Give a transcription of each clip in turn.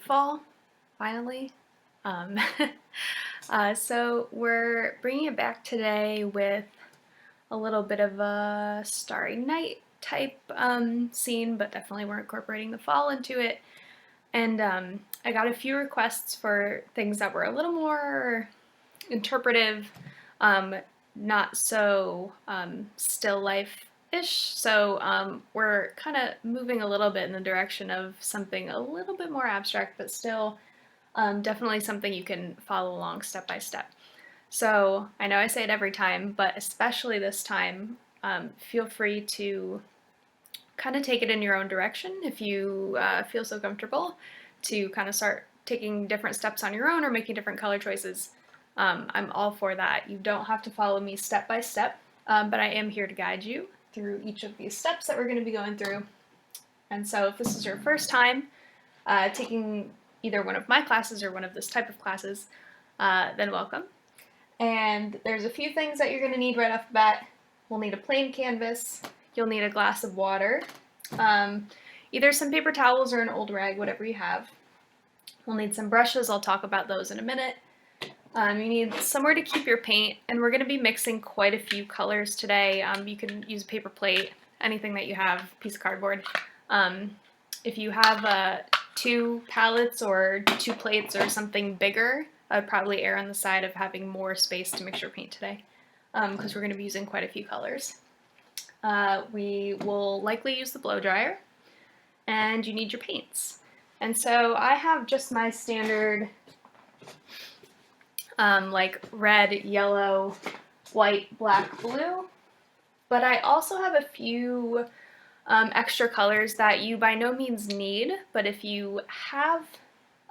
late fall, finally. Um, so we're bringing it back today with a little bit of a Starry Night type scene, but definitely we're incorporating the fall into it. And I got a few requests for things that were a little more interpretive, not so still life-ish. So we're kind of moving a little bit in the direction of something a little bit more abstract, but still definitely something you can follow along step by step. So I know I say it every time, but especially this time, feel free to kind of take it in your own direction if you feel so comfortable to kind of start taking different steps on your own or making different color choices. I'm all for that. You don't have to follow me step by step, but I am here to guide you through each of these steps that we're going to be going through. And so if this is your first time taking either one of my classes or one of this type of classes, then welcome. And there's a few things that you're going to need right off the bat. We'll need a plain canvas. You'll need a glass of water, either some paper towels or an old rag, whatever you have. We'll need some brushes. I'll talk about those in a minute. You need somewhere to keep your paint, and we're going to be mixing quite a few colors today. You can use a paper plate, anything that you have, piece of cardboard. If you have 2 palettes or 2 plates or something bigger, I'd probably err on the side of having more space to mix your paint today, because we're going to be using quite a few colors. We will likely use the blow dryer, and you need your paints. And so I have just my standard like red, yellow, white, black, blue, but I also have a few extra colors that you by no means need, but if you have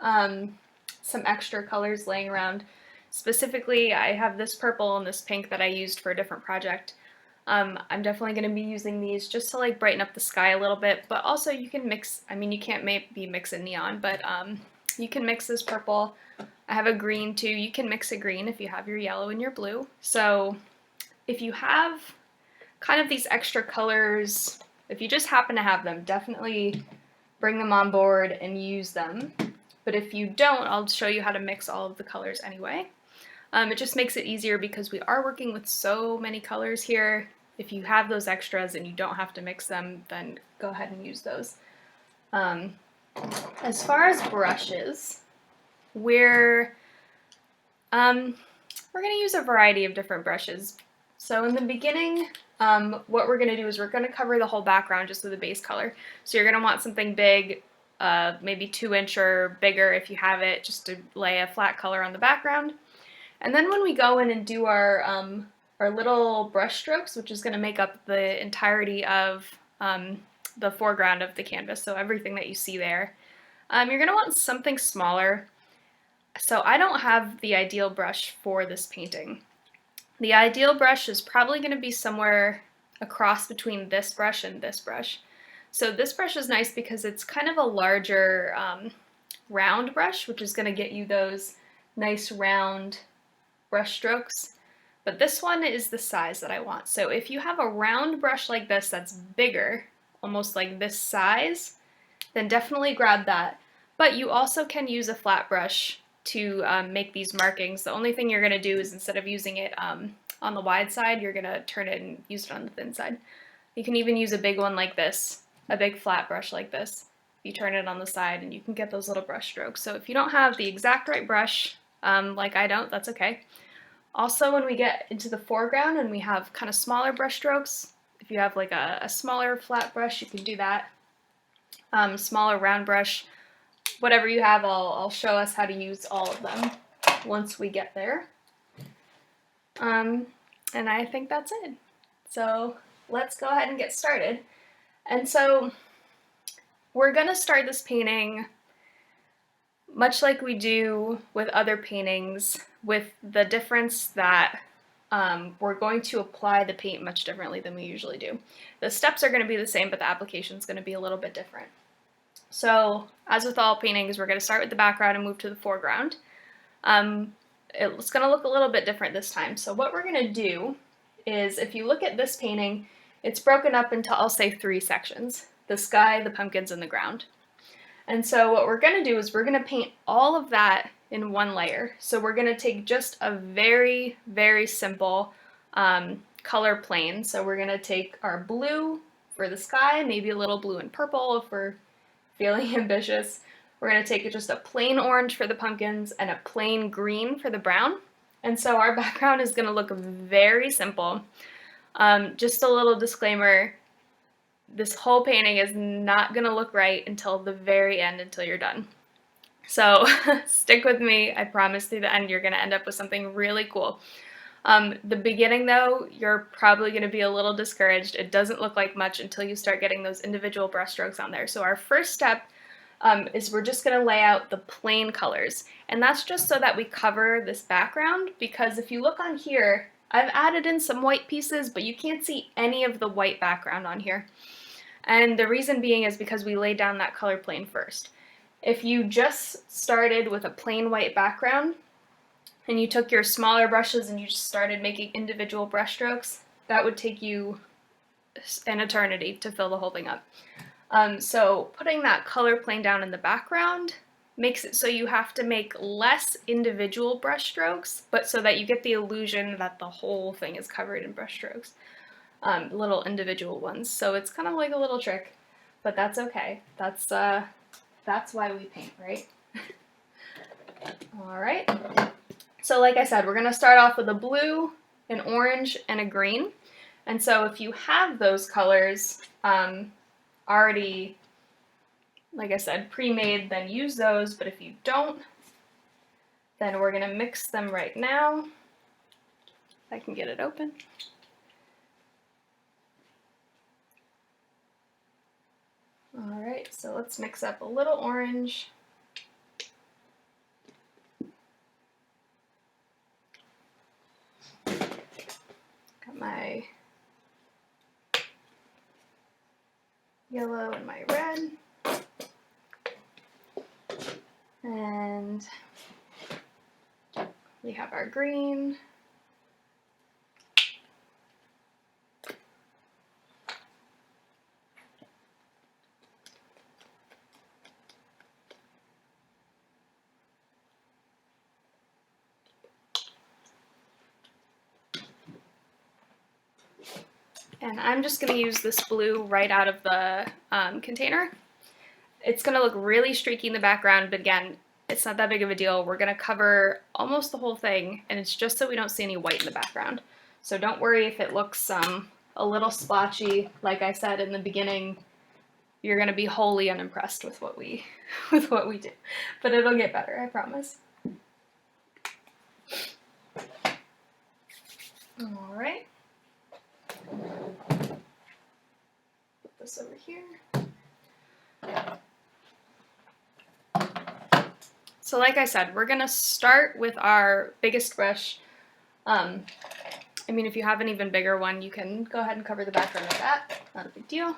some extra colors laying around, specifically I have this purple and this pink that I used for a different project. I'm definitely going to be using these just to like brighten up the sky a little bit, but also you can mix, I mean you can't maybe mix a neon, but you can mix this purple. I have a green too. You can mix a green if you have your yellow and your blue. So if you have kind of these extra colors, if you just happen to have them, definitely bring them on board and use them. But if you don't, I'll show you how to mix all of the colors anyway. It just makes it easier because we are working with so many colors here. If you have those extras and you don't have to mix them, then go ahead and use those. As far as brushes, we're going to use a variety of different brushes. So in the beginning, what we're going to do is we're going to cover the whole background just with a base color. So you're going to want something big, maybe 2-inch or bigger if you have it, just to lay a flat color on the background. And then when we go in and do our little brush strokes, which is going to make up the entirety of the foreground of the canvas, so everything that you see there, you're going to want something smaller. So I don't have the ideal brush for this painting. The ideal brush is probably going to be somewhere across between this brush and this brush. So this brush is nice because it's kind of a larger round brush, which is going to get you those nice round brush strokes. But this one is the size that I want. So if you have a round brush like this that's bigger, almost like this size, then definitely grab that. But you also can use a flat brush to make these markings. The only thing you're going to do is instead of using it on the wide side, you're going to turn it and use it on the thin side. You can even use a big one like this, a big flat brush like this. You turn it on the side and you can get those little brush strokes. So if you don't have the exact right brush, like I don't, that's okay. Also, when we get into the foreground and we have kind of smaller brush strokes, if you have like a smaller flat brush, you can do that. Smaller round brush, whatever you have, I'll show us how to use all of them once we get there. And I think that's it. So let's go ahead and get started. And so we're going to start this painting much like we do with other paintings, with the difference that we're going to apply the paint much differently than we usually do. The steps are going to be the same, but the application is going to be a little bit different. So, as with all paintings, we're going to start with the background and move to the foreground. It's going to look a little bit different this time. So what we're going to do is, if you look at this painting, it's broken up into, I'll say, 3 sections: the sky, the pumpkins, and the ground. And so what we're going to do is we're going to paint all of that in one layer. So we're going to take just a very, very simple color plane. So we're going to take our blue for the sky, maybe a little blue and purple if we're feeling ambitious. We're going to take just a plain orange for the pumpkins and a plain green for the brown. And so our background is going to look very simple. Just a little disclaimer, this whole painting is not going to look right until the very end, until you're done. So stick with me. I promise through the end you're going to end up with something really cool. The beginning though, you're probably going to be a little discouraged. It doesn't look like much until you start getting those individual brush strokes on there. So our first step is we're just going to lay out the plain colors. And that's just so that we cover this background, because if you look on here, I've added in some white pieces, but you can't see any of the white background on here. And the reason being is because we laid down that color plane first. If you just started with a plain white background and you took your smaller brushes and you just started making individual brush strokes, that would take you an eternity to fill the whole thing up. So putting that color plane down in the background makes it so you have to make less individual brush strokes, but so that you get the illusion that the whole thing is covered in brush strokes. Little individual ones. So it's kind of like a little trick, but that's okay. That's why we paint, right? All right. So like I said, we're going to start off with a blue, an orange, and a green. And so if you have those colors already, like I said, pre-made, then use those. But if you don't, then we're going to mix them right now. If I can get it open. Alright, so let's mix up a little orange. Got my yellow and my red. And we have our green. And I'm just going to use this blue right out of the container. It's going to look really streaky in the background, but again, it's not that big of a deal. We're going to cover almost the whole thing, and it's just so we don't see any white in the background. So don't worry if it looks a little splotchy. Like I said in the beginning, you're going to be wholly unimpressed with what we do. But it'll get better, I promise. All right. Put this over here. So like I said, we're going to start with our biggest brush. I mean, if you have an even bigger one, you can go ahead and cover the background with that. Not a big deal.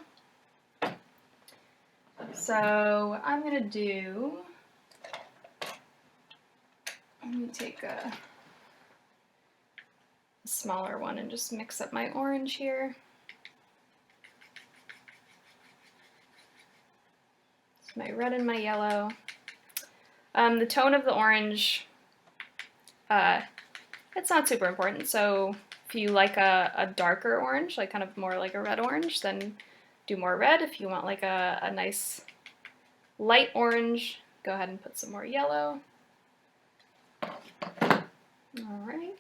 So what I'm going to do, let me take a smaller one and just mix up my orange here. It's my red and my yellow. The tone of the orange, it's not super important. So if you like a darker orange, like kind of more like a red orange, then do more red. If you want like a nice light orange, go ahead and put some more yellow. All right.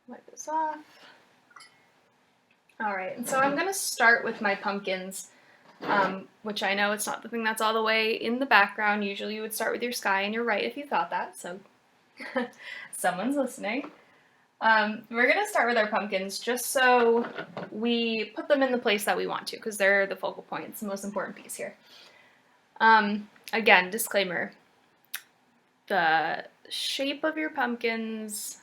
Wipe this off. All right, and so I'm going to start with my pumpkins, which I know it's not the thing that's all the way in the background. Usually you would start with your sky, and you're right if you thought that, so someone's listening. We're going to start with our pumpkins just so we put them in the place that we want to, because they're the focal point. It's the most important piece here. Again, disclaimer, the shape of your pumpkins,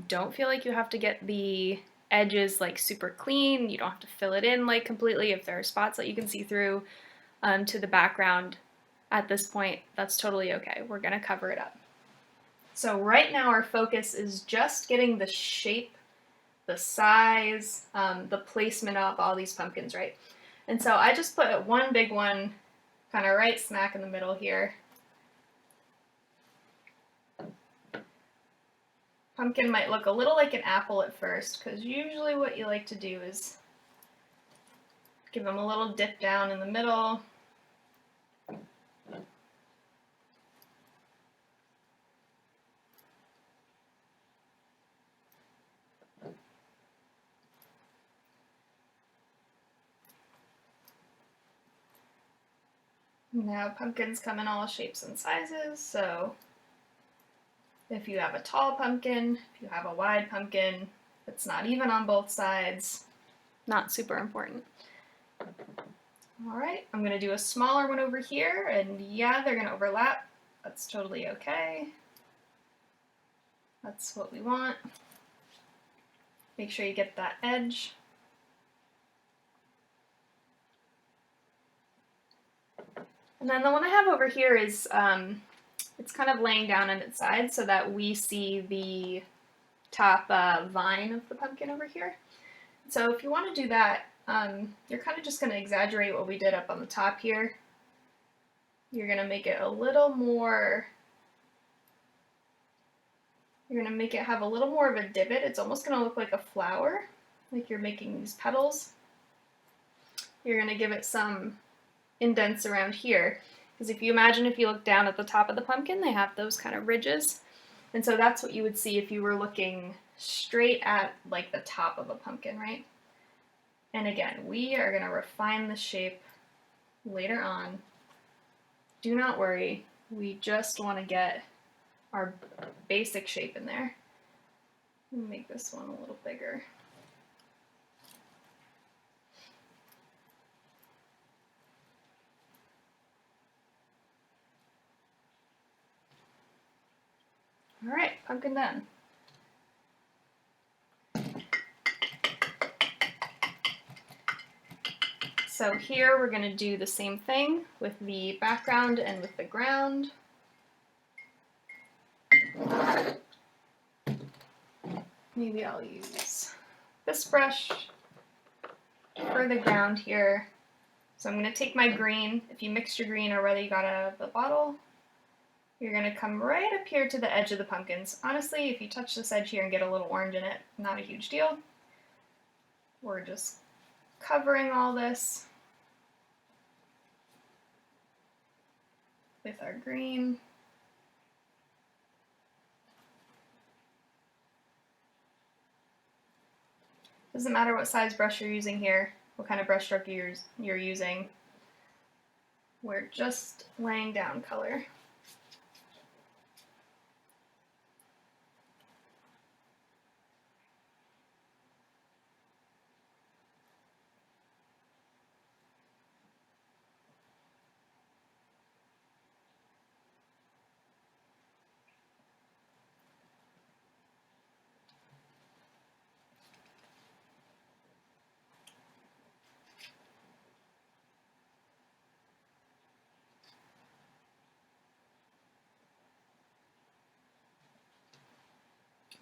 don't feel like you have to get the edges like super clean. You don't have to fill it in like completely. If there are spots that you can see through to the background at this point, that's totally okay. We're going to cover it up. So right now our focus is just getting the shape, the size, the placement of all these pumpkins, right? And so I just put one big one kind of right smack in the middle here. Pumpkin might look a little like an apple at first, because usually what you like to do is give them a little dip down in the middle. Now pumpkins come in all shapes and sizes, so if you have a tall pumpkin, if you have a wide pumpkin, it's not even on both sides, not super important. Alright, I'm going to do a smaller one over here, and yeah, they're going to overlap. That's totally okay. That's what we want. Make sure you get that edge. And then the one I have over here is, it's kind of laying down on its side so that we see the top vine of the pumpkin over here. So if you want to do that, you're kind of just going to exaggerate what we did up on the top here. You're going to make it a little more, you're going to make it have a little more of a divot. It's almost going to look like a flower, like you're making these petals. You're going to give it some indents around here. Because if you imagine, if you look down at the top of the pumpkin, they have those kind of ridges. And so that's what you would see if you were looking straight at like the top of a pumpkin, right? And again, we are going to refine the shape later on. Do not worry, we just want to get our basic shape in there. Let me make this one a little bigger. All right, pumpkin done. So here we're going to do the same thing with the background and with the ground. Maybe I'll use this brush for the ground here. So I'm going to take my green. If you mixed your green or whether you got it out of the bottle, you're going to come right up here to the edge of the pumpkins. Honestly, if you touch this edge here and get a little orange in it, not a huge deal. We're just covering all this with our green. Doesn't matter what size brush you're using here, what kind of brush stroke you're using. We're just laying down color.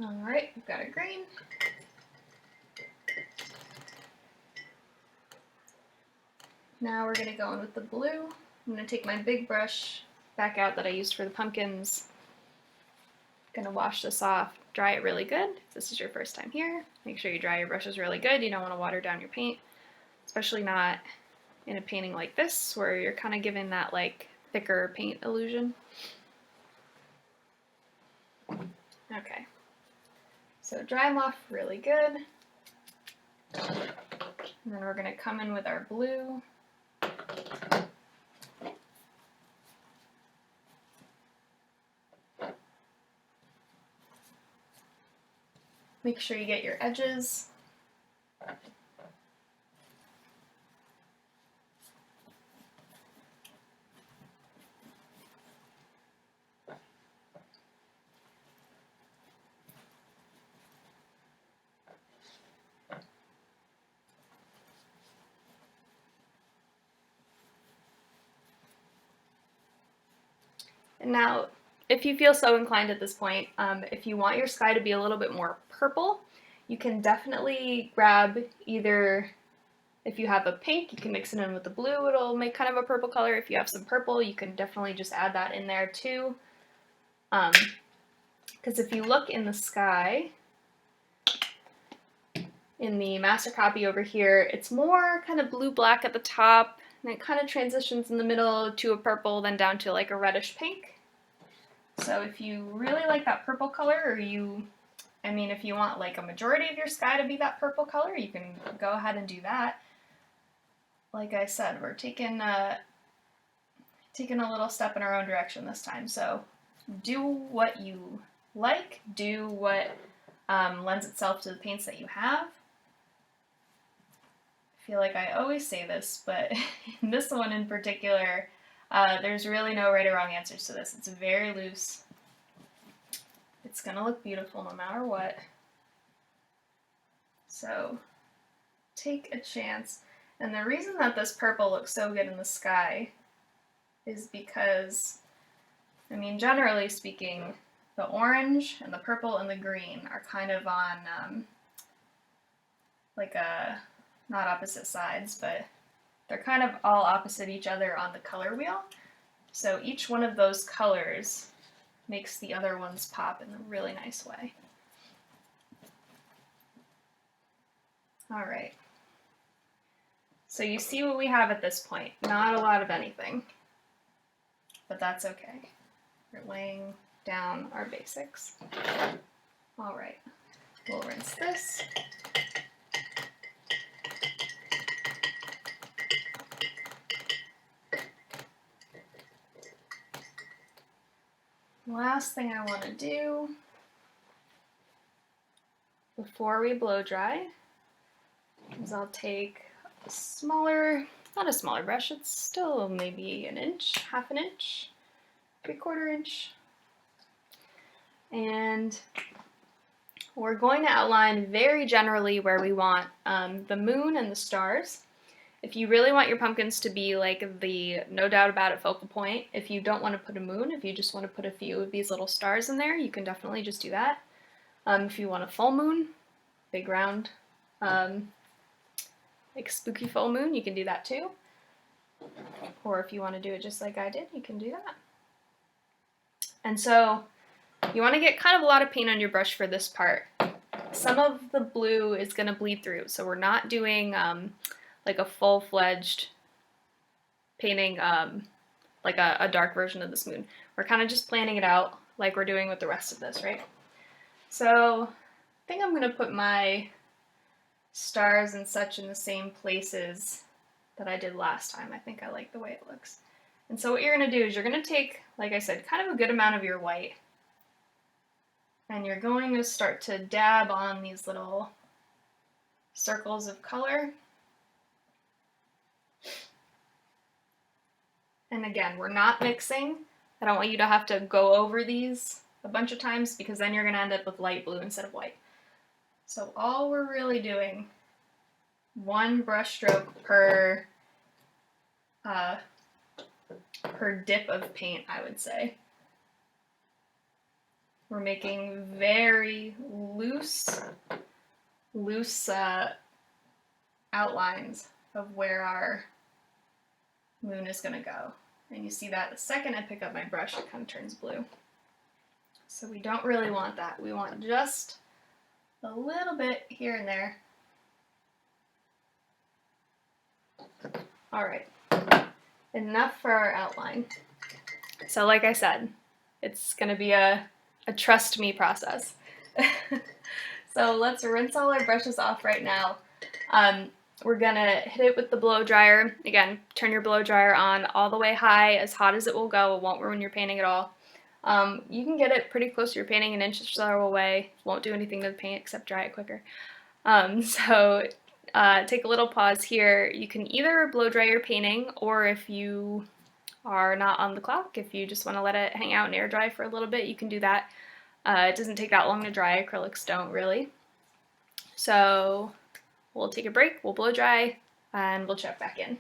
Alright, we've got our green. Now we're going to go in with the blue. I'm going to take my big brush back out that I used for the pumpkins. Going to wash this off, dry it really good. If this is your first time here, make sure you dry your brushes really good. You don't want to water down your paint, especially not in a painting like this where you're kind of giving that like thicker paint illusion. Okay. So dry them off really good. And then we're going to come in with our blue. Make sure you get your edges. And now, if you feel so inclined at this point, if you want your sky to be a little bit more purple, you can definitely grab either If you have a pink, you can mix it in with the blue, it'll make kind of a purple color. If you have some purple, you can definitely just add that in there too. Because if you look in the sky, in the master copy over here, it's more kind of blue-black at the top, and it kind of transitions in the middle to a purple, then down to like a reddish pink. So if you really like that purple color, or if you want like a majority of your sky to be that purple color, you can go ahead and do that. Like I said, we're taking a little step in our own direction this time. So do what you like, do what lends itself to the paints that you have. I feel like I always say this, but in this one in particular, there's really no right or wrong answers to this. It's very loose. It's gonna look beautiful no matter what. So take a chance. And the reason that this purple looks so good in the sky is because, generally speaking, the orange and the purple and the green are kind of on not opposite sides, but they're kind of all opposite each other on the color wheel. So each one of those colors makes the other ones pop in a really nice way. All right. So you see what we have at this point. Not a lot of anything, but that's okay. We're laying down our basics. All right, we'll rinse this. Last thing I want to do before we blow dry is I'll take a smaller, not a smaller brush, it's still maybe an inch, half an inch, 3/4 inch. And we're going to outline very generally where we want the moon and the stars. If you really want your pumpkins to be like the no doubt about it focal point, if you don't want to put a moon, if you just want to put a few of these little stars in there, you can definitely just do that. If you want a full moon, big round, like spooky full moon, you can do that too. Or if you want to do it just like I did, you can do that. And so you want to get kind of a lot of paint on your brush for this part. Some of the blue is going to bleed through, so we're not doing like a full-fledged painting, like a dark version of this moon. We're kind of just planning it out like we're doing with the rest of this, right? So I think I'm going to put my stars and such in the same places that I did last time. I think I like the way it looks. And so what you're going to do is you're going to take, like I said, kind of a good amount of your white, and you're going to start to dab on these little circles of color. And again, we're not mixing. I don't want you to have to go over these a bunch of times because then you're going to end up with light blue instead of white. So all we're really doing, one brush stroke per dip of paint, I would say. We're making very loose outlines of where our moon is going to go. And you see that the second I pick up my brush, it kind of turns blue. So we don't really want that. We want just a little bit here and there. All right, enough for our outline. So like I said, it's going to be a trust me process. So let's rinse all our brushes off right now. We're gonna hit it with the blow dryer. Again, turn your blow dryer on all the way high, as hot as it will go. It won't ruin your painting at all. You can get it pretty close to your painting, an inch or so away. Won't do anything to the paint except dry it quicker. Take a little pause here. You can either blow dry your painting, or if you are not on the clock, if you just want to let it hang out and air dry for a little bit, you can do that. It doesn't take that long to dry. Acrylics don't really. So we'll take a break, we'll blow dry, and we'll check back in.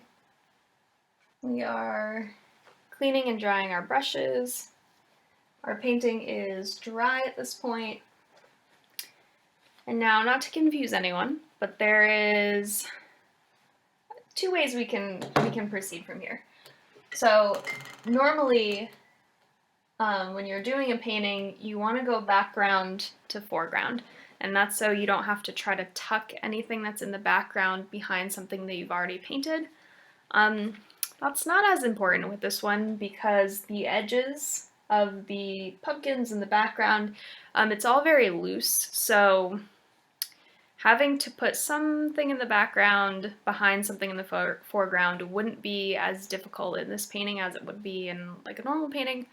We are cleaning and drying our brushes. Our painting is dry at this point. And now, not to confuse anyone, but there is two ways we can proceed from here. So normally, when you're doing a painting, you want to go background to foreground, and that's so you don't have to try to tuck anything that's in the background behind something that you've already painted. That's not as important with this one because the edges of the pumpkins in the background, it's all very loose, so having to put something in the background behind something in the foreground wouldn't be as difficult in this painting as it would be in like a normal painting.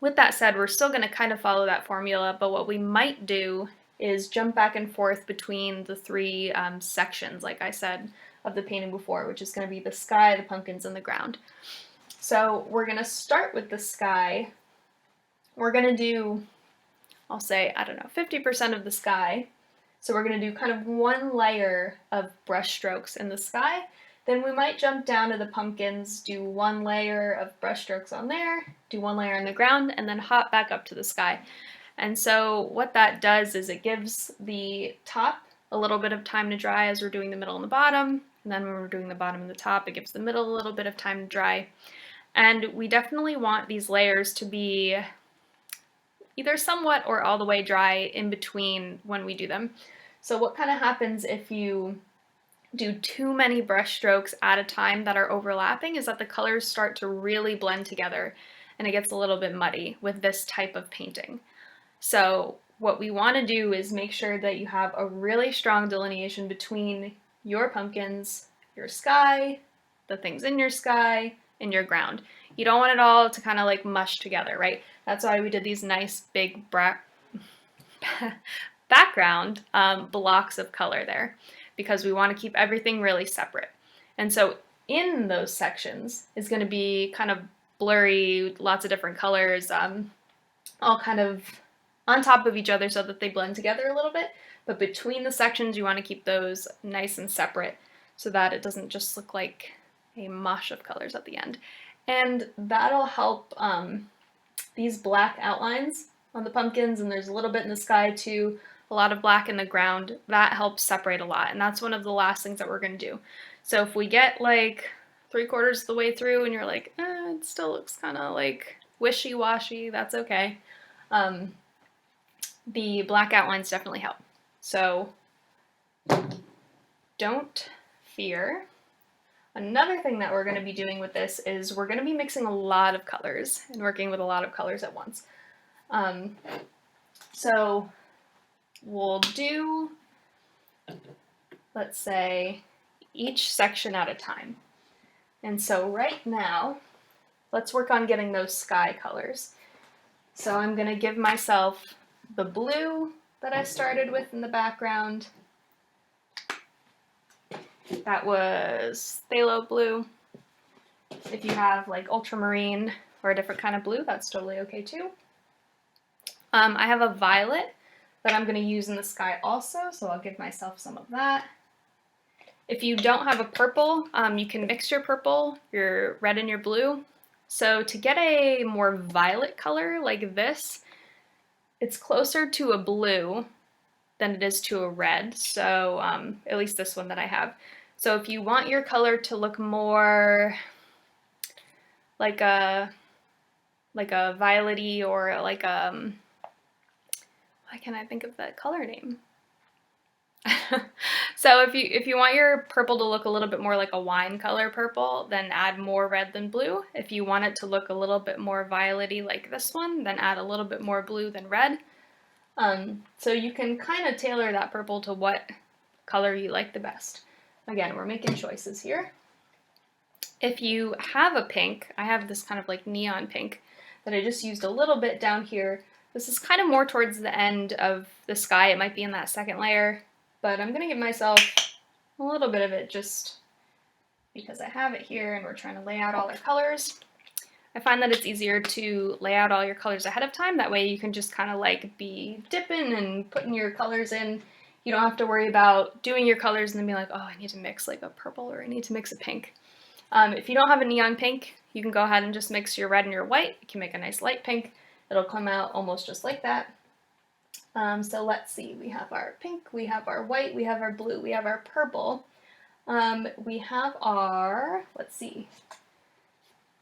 With that said, we're still going to kind of follow that formula, but what we might do is jump back and forth between the three sections, like I said, of the painting before, which is going to be the sky, the pumpkins, and the ground. So we're going to start with the sky. We're going to do, I'll say, I don't know, 50% of the sky. So we're going to do kind of one layer of brush strokes in the sky. Then we might jump down to the pumpkins, do one layer of brush strokes on there, do one layer on the ground, and then hop back up to the sky. And so what that does is it gives the top a little bit of time to dry as we're doing the middle and the bottom, and then when we're doing the bottom and the top, it gives the middle a little bit of time to dry. And we definitely want these layers to be either somewhat or all the way dry in between when we do them. So what kind of happens if you do too many brush strokes at a time that are overlapping is that the colors start to really blend together and it gets a little bit muddy with this type of painting. So what we want to do is make sure that you have a really strong delineation between your pumpkins, your sky, the things in your sky, and your ground. You don't want it all to kind of like mush together, right? That's why we did these nice big background blocks of color there, because we want to keep everything really separate. And so in those sections is going to be kind of blurry, lots of different colors, all kind of on top of each other so that they blend together a little bit. But between the sections, you want to keep those nice and separate so that it doesn't just look like a mush of colors at the end. And that'll help these black outlines on the pumpkins, and there's a little bit in the sky too, a lot of black in the ground, that helps separate a lot, and that's one of the last things that we're going to do. So if we get like 3/4 of the way through and you're like, it still looks kind of like wishy-washy, that's okay. The black outlines definitely help. So don't fear. Another thing that we're going to be doing with this is we're going to be mixing a lot of colors and working with a lot of colors at once. So we'll do, let's say, each section at a time. And so right now, let's work on getting those sky colors. So I'm going to give myself the blue that I started with in the background. That was phthalo blue. If you have like ultramarine or a different kind of blue, that's totally okay too. I have a violet that I'm going to use in the sky also, so I'll give myself some of that. If you don't have a purple, you can mix your purple, your red and your blue. So to get a more violet color like this, it's closer to a blue than it is to a red, so at least this one that I have. So if you want your color to look more like a violet-y or like why can't I think of that color name? So if you want your purple to look a little bit more like a wine color purple, then add more red than blue. If you want it to look a little bit more violet-y like this one, then add a little bit more blue than red. So you can kind of tailor that purple to what color you like the best. Again, we're making choices here. If you have a pink, I have this kind of like neon pink that I just used a little bit down here. This is kind of more towards the end of the sky. It might be in that second layer, but I'm going to give myself a little bit of it just because I have it here and we're trying to lay out all our colors. I find that it's easier to lay out all your colors ahead of time. That way you can just kind of like be dipping and putting your colors in. You don't have to worry about doing your colors and then be like, oh, I need to mix like a purple or I need to mix a pink. If you don't have a neon pink, you can go ahead and just mix your red and your white. You can make a nice light pink. It'll come out almost just like that. So let's see, we have our pink, we have our white, we have our blue, we have our purple. We have our, let's see,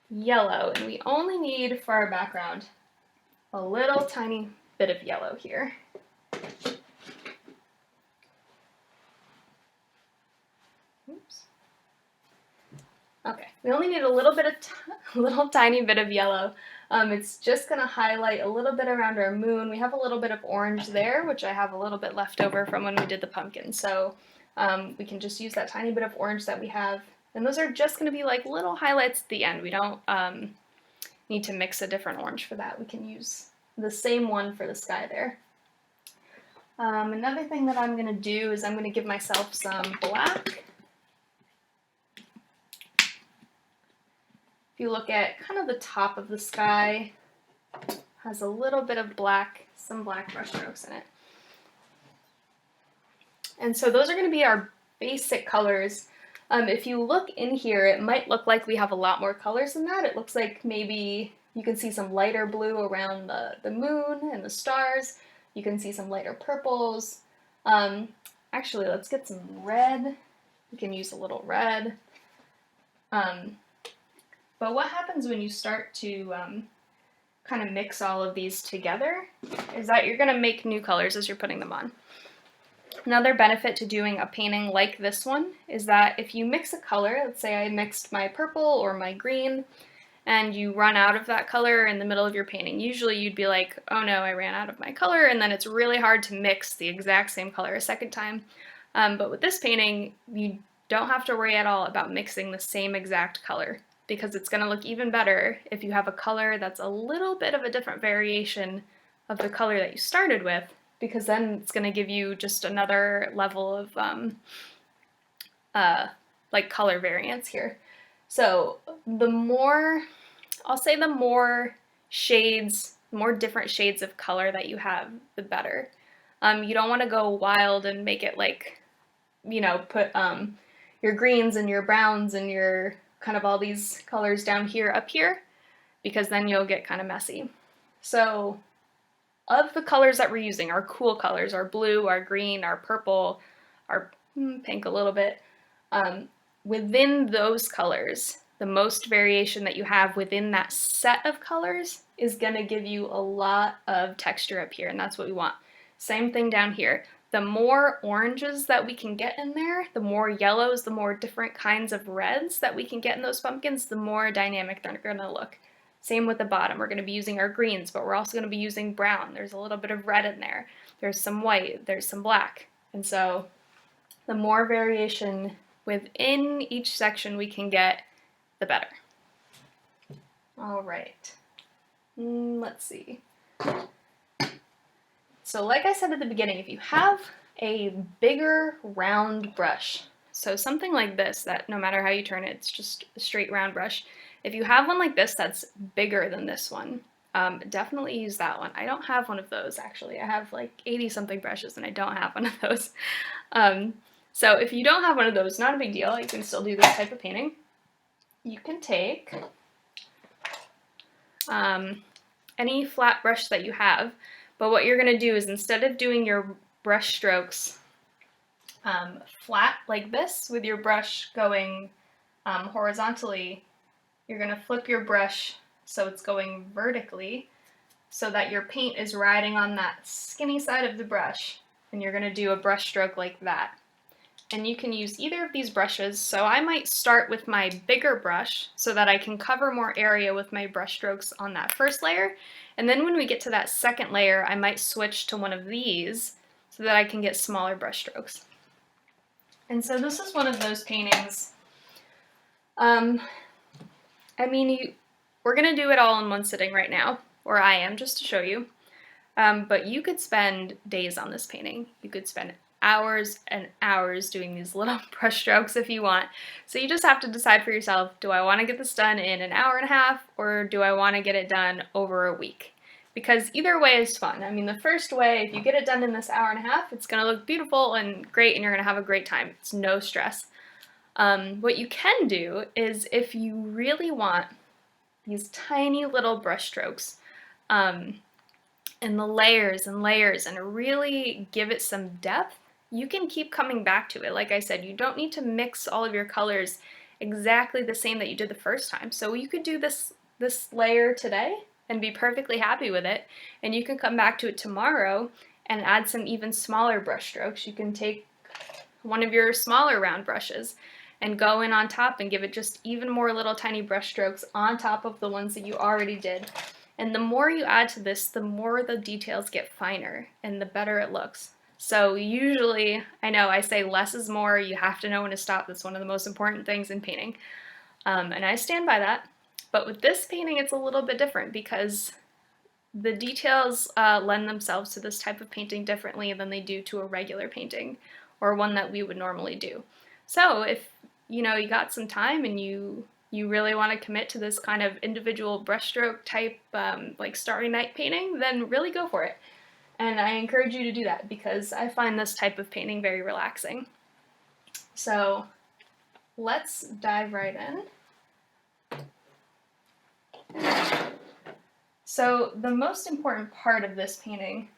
yellow, and we only need for our background a little tiny bit of yellow here. Oops. Okay, we only need a little bit of little tiny bit of yellow. It's just going to highlight a little bit around our moon. We have a little bit of orange there, which I have a little bit left over from when we did the pumpkin. So we can just use that tiny bit of orange that we have. And those are just going to be like little highlights at the end. We don't need to mix a different orange for that. We can use the same one for the sky there. Another thing that I'm going to do is I'm going to give myself some black. If you look at kind of the top of the sky, has a little bit of black, some black brush strokes in it. And so those are going to be our basic colors. If you look in here, it might look like we have a lot more colors than that. It looks like maybe you can see some lighter blue around the moon and the stars. You can see some lighter purples. Actually, let's get some red. We can use a little red. But what happens when you start to kind of mix all of these together is that you're going to make new colors as you're putting them on. Another benefit to doing a painting like this one is that if you mix a color, let's say I mixed my purple or my green, and you run out of that color in the middle of your painting, usually you'd be like, oh no, I ran out of my color, and then it's really hard to mix the exact same color a second time. But with this painting, you don't have to worry at all about mixing the same exact color, because it's going to look even better if you have a color that's a little bit of a different variation of the color that you started with, because then it's going to give you just another level of like color variance here. So the more, I'll say the more shades, the more different shades of color that you have, the better. You don't want to go wild and make it like, you know, put your greens and your browns and your kind of all these colors down here up here, because then you'll get kind of messy. So of the colors that we're using, our cool colors, our blue, our green, our purple, our pink a little bit, within those colors, the most variation that you have within that set of colors is going to give you a lot of texture up here, and that's what we want. Same thing down here. The more oranges that we can get in there, the more yellows, the more different kinds of reds that we can get in those pumpkins, the more dynamic they're going to look. Same with the bottom. We're going to be using our greens, but we're also going to be using brown. There's a little bit of red in there. There's some white. There's some black. And so the more variation within each section we can get, the better. All right. Let's see. So like I said at the beginning, if you have a bigger round brush, so something like this that no matter how you turn it, it's just a straight round brush. If you have one like this that's bigger than this one, definitely use that one. I don't have one of those actually. I have like 80 something brushes and I don't have one of those. So if you don't have one of those, not a big deal. You can still do this type of painting. You can take any flat brush that you have, but what you're going to do is instead of doing your brush strokes flat like this with your brush going horizontally, you're going to flip your brush so it's going vertically so that your paint is riding on that skinny side of the brush, and you're going to do a brush stroke like that. And you can use either of these brushes, so I might start with my bigger brush so that I can cover more area with my brush strokes on that first layer, and then when we get to that second layer, I might switch to one of these so that I can get smaller brush strokes. And so this is one of those paintings. I mean, we're going to do it all in one sitting right now, or I am, just to show you. But you could spend days on this painting. You could spend hours and hours doing these little brush strokes if you want. So you just have to decide for yourself, do I want to get this done in an hour and a half, or do I want to get it done over a week? Because either way is fun. I mean, the first way, if you get it done in this hour and a half, it's going to look beautiful and great, and you're going to have a great time. It's no stress. What you can do is, if you really want these tiny little brush strokes, and the layers and layers, and really give it some depth, you can keep coming back to it. Like I said, you don't need to mix all of your colors exactly the same that you did the first time. So you could do this layer today and be perfectly happy with it, and you can come back to it tomorrow and add some even smaller brush strokes. You can take one of your smaller round brushes and go in on top and give it just even more little tiny brush strokes on top of the ones that you already did. And the more you add to this, the more the details get finer and the better it looks. So usually, I know I say less is more, you have to know when to stop. That's one of the most important things in painting. And I stand by that. But with this painting, it's a little bit different because the details lend themselves to this type of painting differently than they do to a regular painting or one that we would normally do. So if you got some time and you really want to commit to this kind of individual brushstroke type like Starry Night painting, then really go for it. And I encourage you to do that because I find this type of painting very relaxing. So let's dive right in. So the most important part of this painting,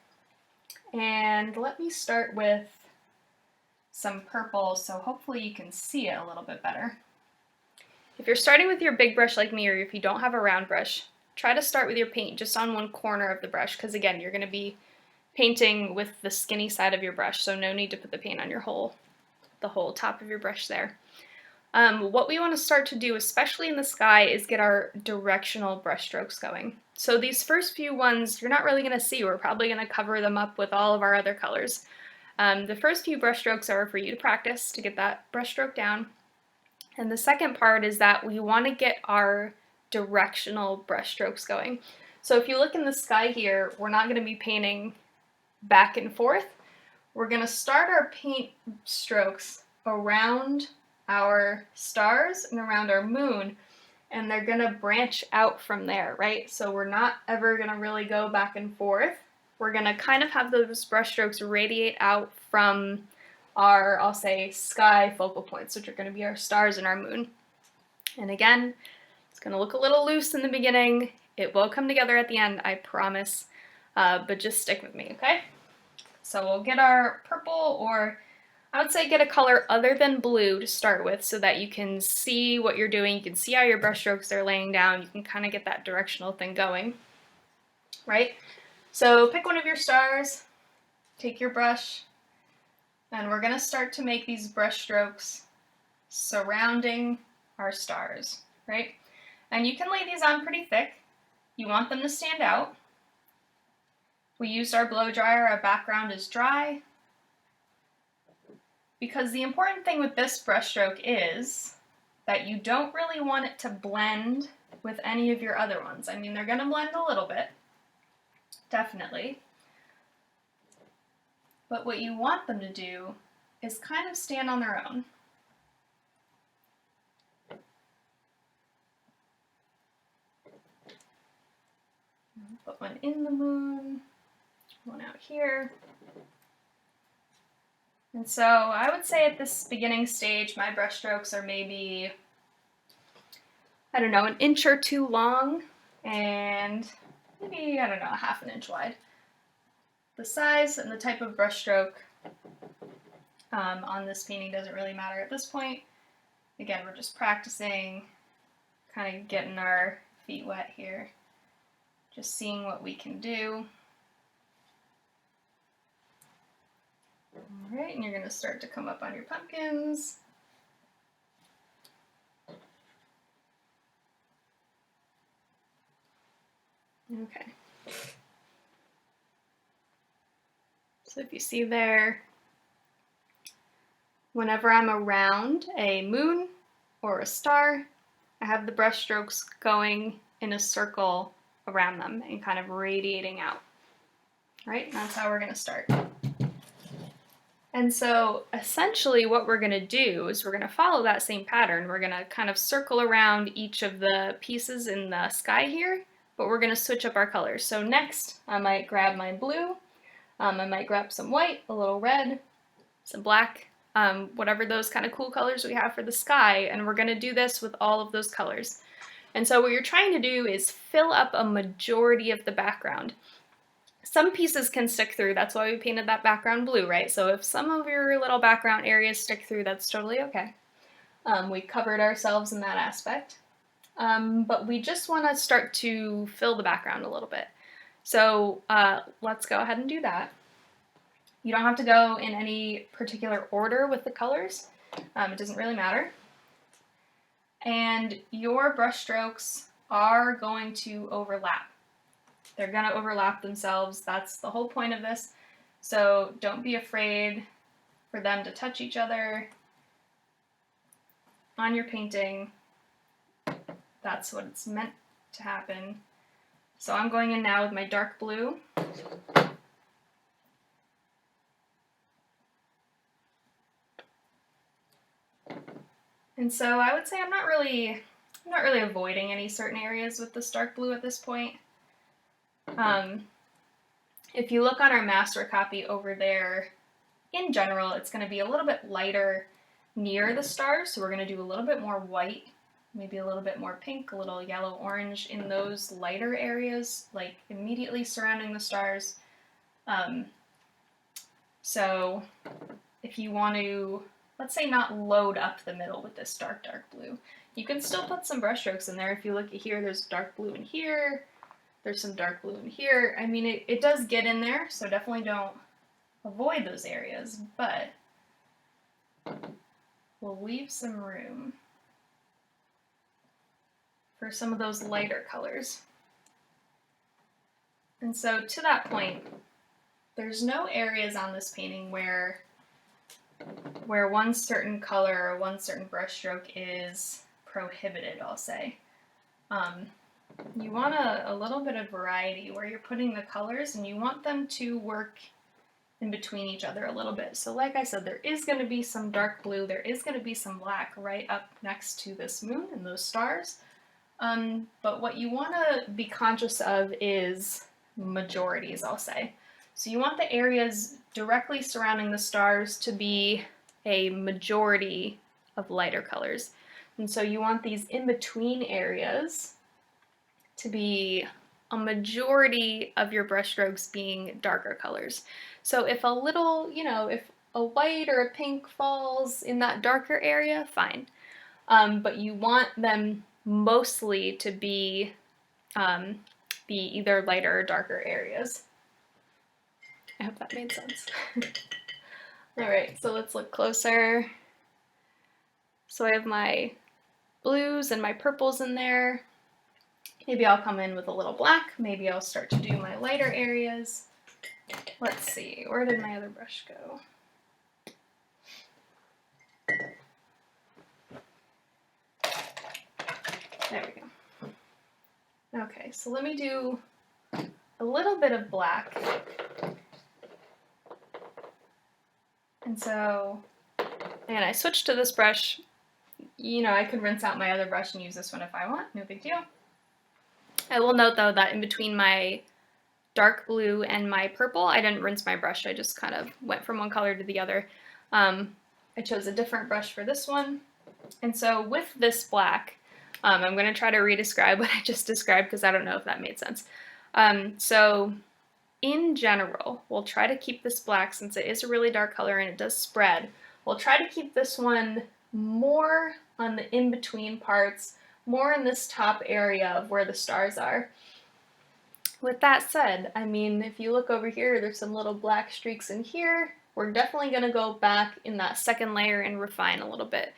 and let me start with some purple so hopefully you can see it a little bit better. If you're starting with your big brush like me, or if you don't have a round brush, try to start with your paint just on one corner of the brush, because again, you're going to be painting with the skinny side of your brush, so no need to put the paint on the whole top of your brush there. What we want to start to do, especially in the sky, is get our directional brush strokes going. So these first few ones, you're not really going to see. We're probably going to cover them up with all of our other colors. The first few brush strokes are for you to practice to get that brush stroke down. And the second part is that we want to get our directional brush strokes going. So if you look in the sky here, we're not going to be painting back and forth. We're going to start our paint strokes around our stars and around our moon, and they're going to branch out from there, right? So we're not ever going to really go back and forth. We're going to kind of have those brush strokes radiate out from our, I'll say, sky focal points, which are going to be our stars and our moon. And again, it's going to look a little loose in the beginning. It will come together at the end, I promise, but just stick with me, okay? So we'll get our purple, or I would say get a color other than blue to start with so that you can see what you're doing, you can see how your brush strokes are laying down, you can kind of get that directional thing going, right? So pick one of your stars, take your brush, and we're going to start to make these brush strokes surrounding our stars, right? And you can lay these on pretty thick. You want them to stand out. We used our blow dryer, our background is dry. Because the important thing with this brush stroke is that you don't really want it to blend with any of your other ones. I mean, they're going to blend a little bit, definitely. But what you want them to do is kind of stand on their own. Put one in the moon, one out here. And so I would say at this beginning stage, my brush strokes are maybe, I don't know, an inch or two long and maybe, I don't know, a half an inch wide. The size and the type of brush stroke on this painting doesn't really matter at this point. Again, we're just practicing, kind of getting our feet wet here, just seeing what we can do. All right, and you're going to start to come up on your pumpkins. Okay. So if you see there, whenever I'm around a moon or a star, I have the brush strokes going in a circle around them and kind of radiating out. All right, that's how we're going to start. And so essentially what we're going to do is we're going to follow that same pattern. We're going to kind of circle around each of the pieces in the sky here, but we're going to switch up our colors. So next I might grab my blue, I might grab some white, a little red, some black, whatever those kind of cool colors we have for the sky, and we're going to do this with all of those colors. And so what you're trying to do is fill up a majority of the background. some pieces can stick through, that's why we painted that background blue, right? So if some of your little background areas stick through, that's totally okay. We covered ourselves in that aspect. But we just want to start to fill the background a little bit. So let's go ahead and do that. You don't have to go in any particular order with the colors. It doesn't really matter. And your brush strokes are going to overlap. They're going to overlap themselves. That's the whole point of this. So don't be afraid for them to touch each other on your painting. That's what it's meant to happen. So I'm going in now with my dark blue. And so I would say I'm not really avoiding any certain areas with this dark blue at this point. If you look on our master copy over there, in general, it's going to be a little bit lighter near the stars. So we're going to do a little bit more white, maybe a little bit more pink, a little yellow, orange in those lighter areas, like immediately surrounding the stars. So if you want to, let's say, not load up the middle with this dark blue, you can still put some brush strokes in there. If you look at here, there's dark blue in here, there's some dark blue in here. I mean, it does get in there, so definitely don't avoid those areas, but we'll leave some room for some of those lighter colors. And so to that point, there's no areas on this painting where one certain color or one certain brush stroke is prohibited, I'll say. You want a little bit of variety where you're putting the colors, and you want them to work in between each other a little bit. So like I said, there is going to be some dark blue, there is going to be some black right up next to this moon and those stars. But what you want to be conscious of is majorities, I'll say. So you want the areas directly surrounding the stars to be a majority of lighter colors. And so you want these in-between areas to be a majority of your brush strokes being darker colors. So if a little, if a white or a pink falls in that darker area, fine. But you want them mostly to be either lighter or darker areas. I hope that made sense. Alright, so let's look closer. So I have my blues and my purples in there. Maybe I'll come in with a little black. Maybe I'll start to do my lighter areas. Let's see, where did my other brush go? There we go. Okay, so let me do a little bit of black. And so, and I switched to this brush. I could rinse out my other brush and use this one if I want, no big deal. I will note though that in between my dark blue and my purple, I didn't rinse my brush, I just kind of went from one color to the other. I chose a different brush for this one. And so with this black, I'm going to try to re-describe what I just described because I don't know if that made sense. So in general, we'll try to keep this black, since it is a really dark color and it does spread, we'll try to keep this one more on the in-between parts, more in this top area of where the stars are. With that said, I mean, if you look over here, there's some little black streaks in here. We're definitely going to go back in that second layer and refine a little bit.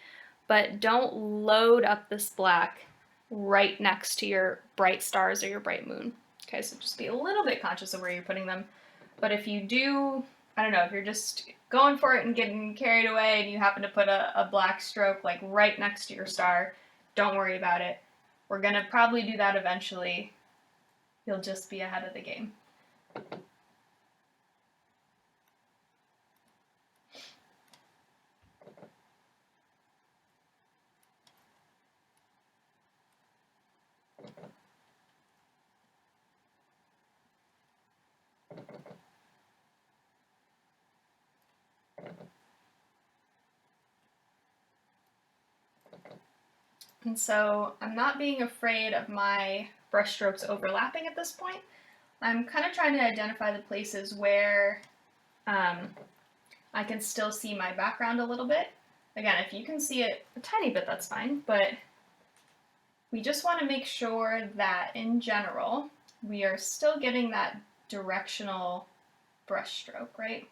But don't load up this black right next to your bright stars or your bright moon. Okay, so just be a little bit conscious of where you're putting them. But if you do, I don't know, if you're just going for it and getting carried away and you happen to put a black stroke like right next to your star, don't worry about it. We're going to probably do that eventually. You'll just be ahead of the game. And so I'm not being afraid of my brush strokes overlapping at this point. I'm kind of trying to identify the places where I can still see my background a little bit. Again, if you can see it a tiny bit, that's fine, but we just want to make sure that in general, we are still getting that directional brush stroke, right?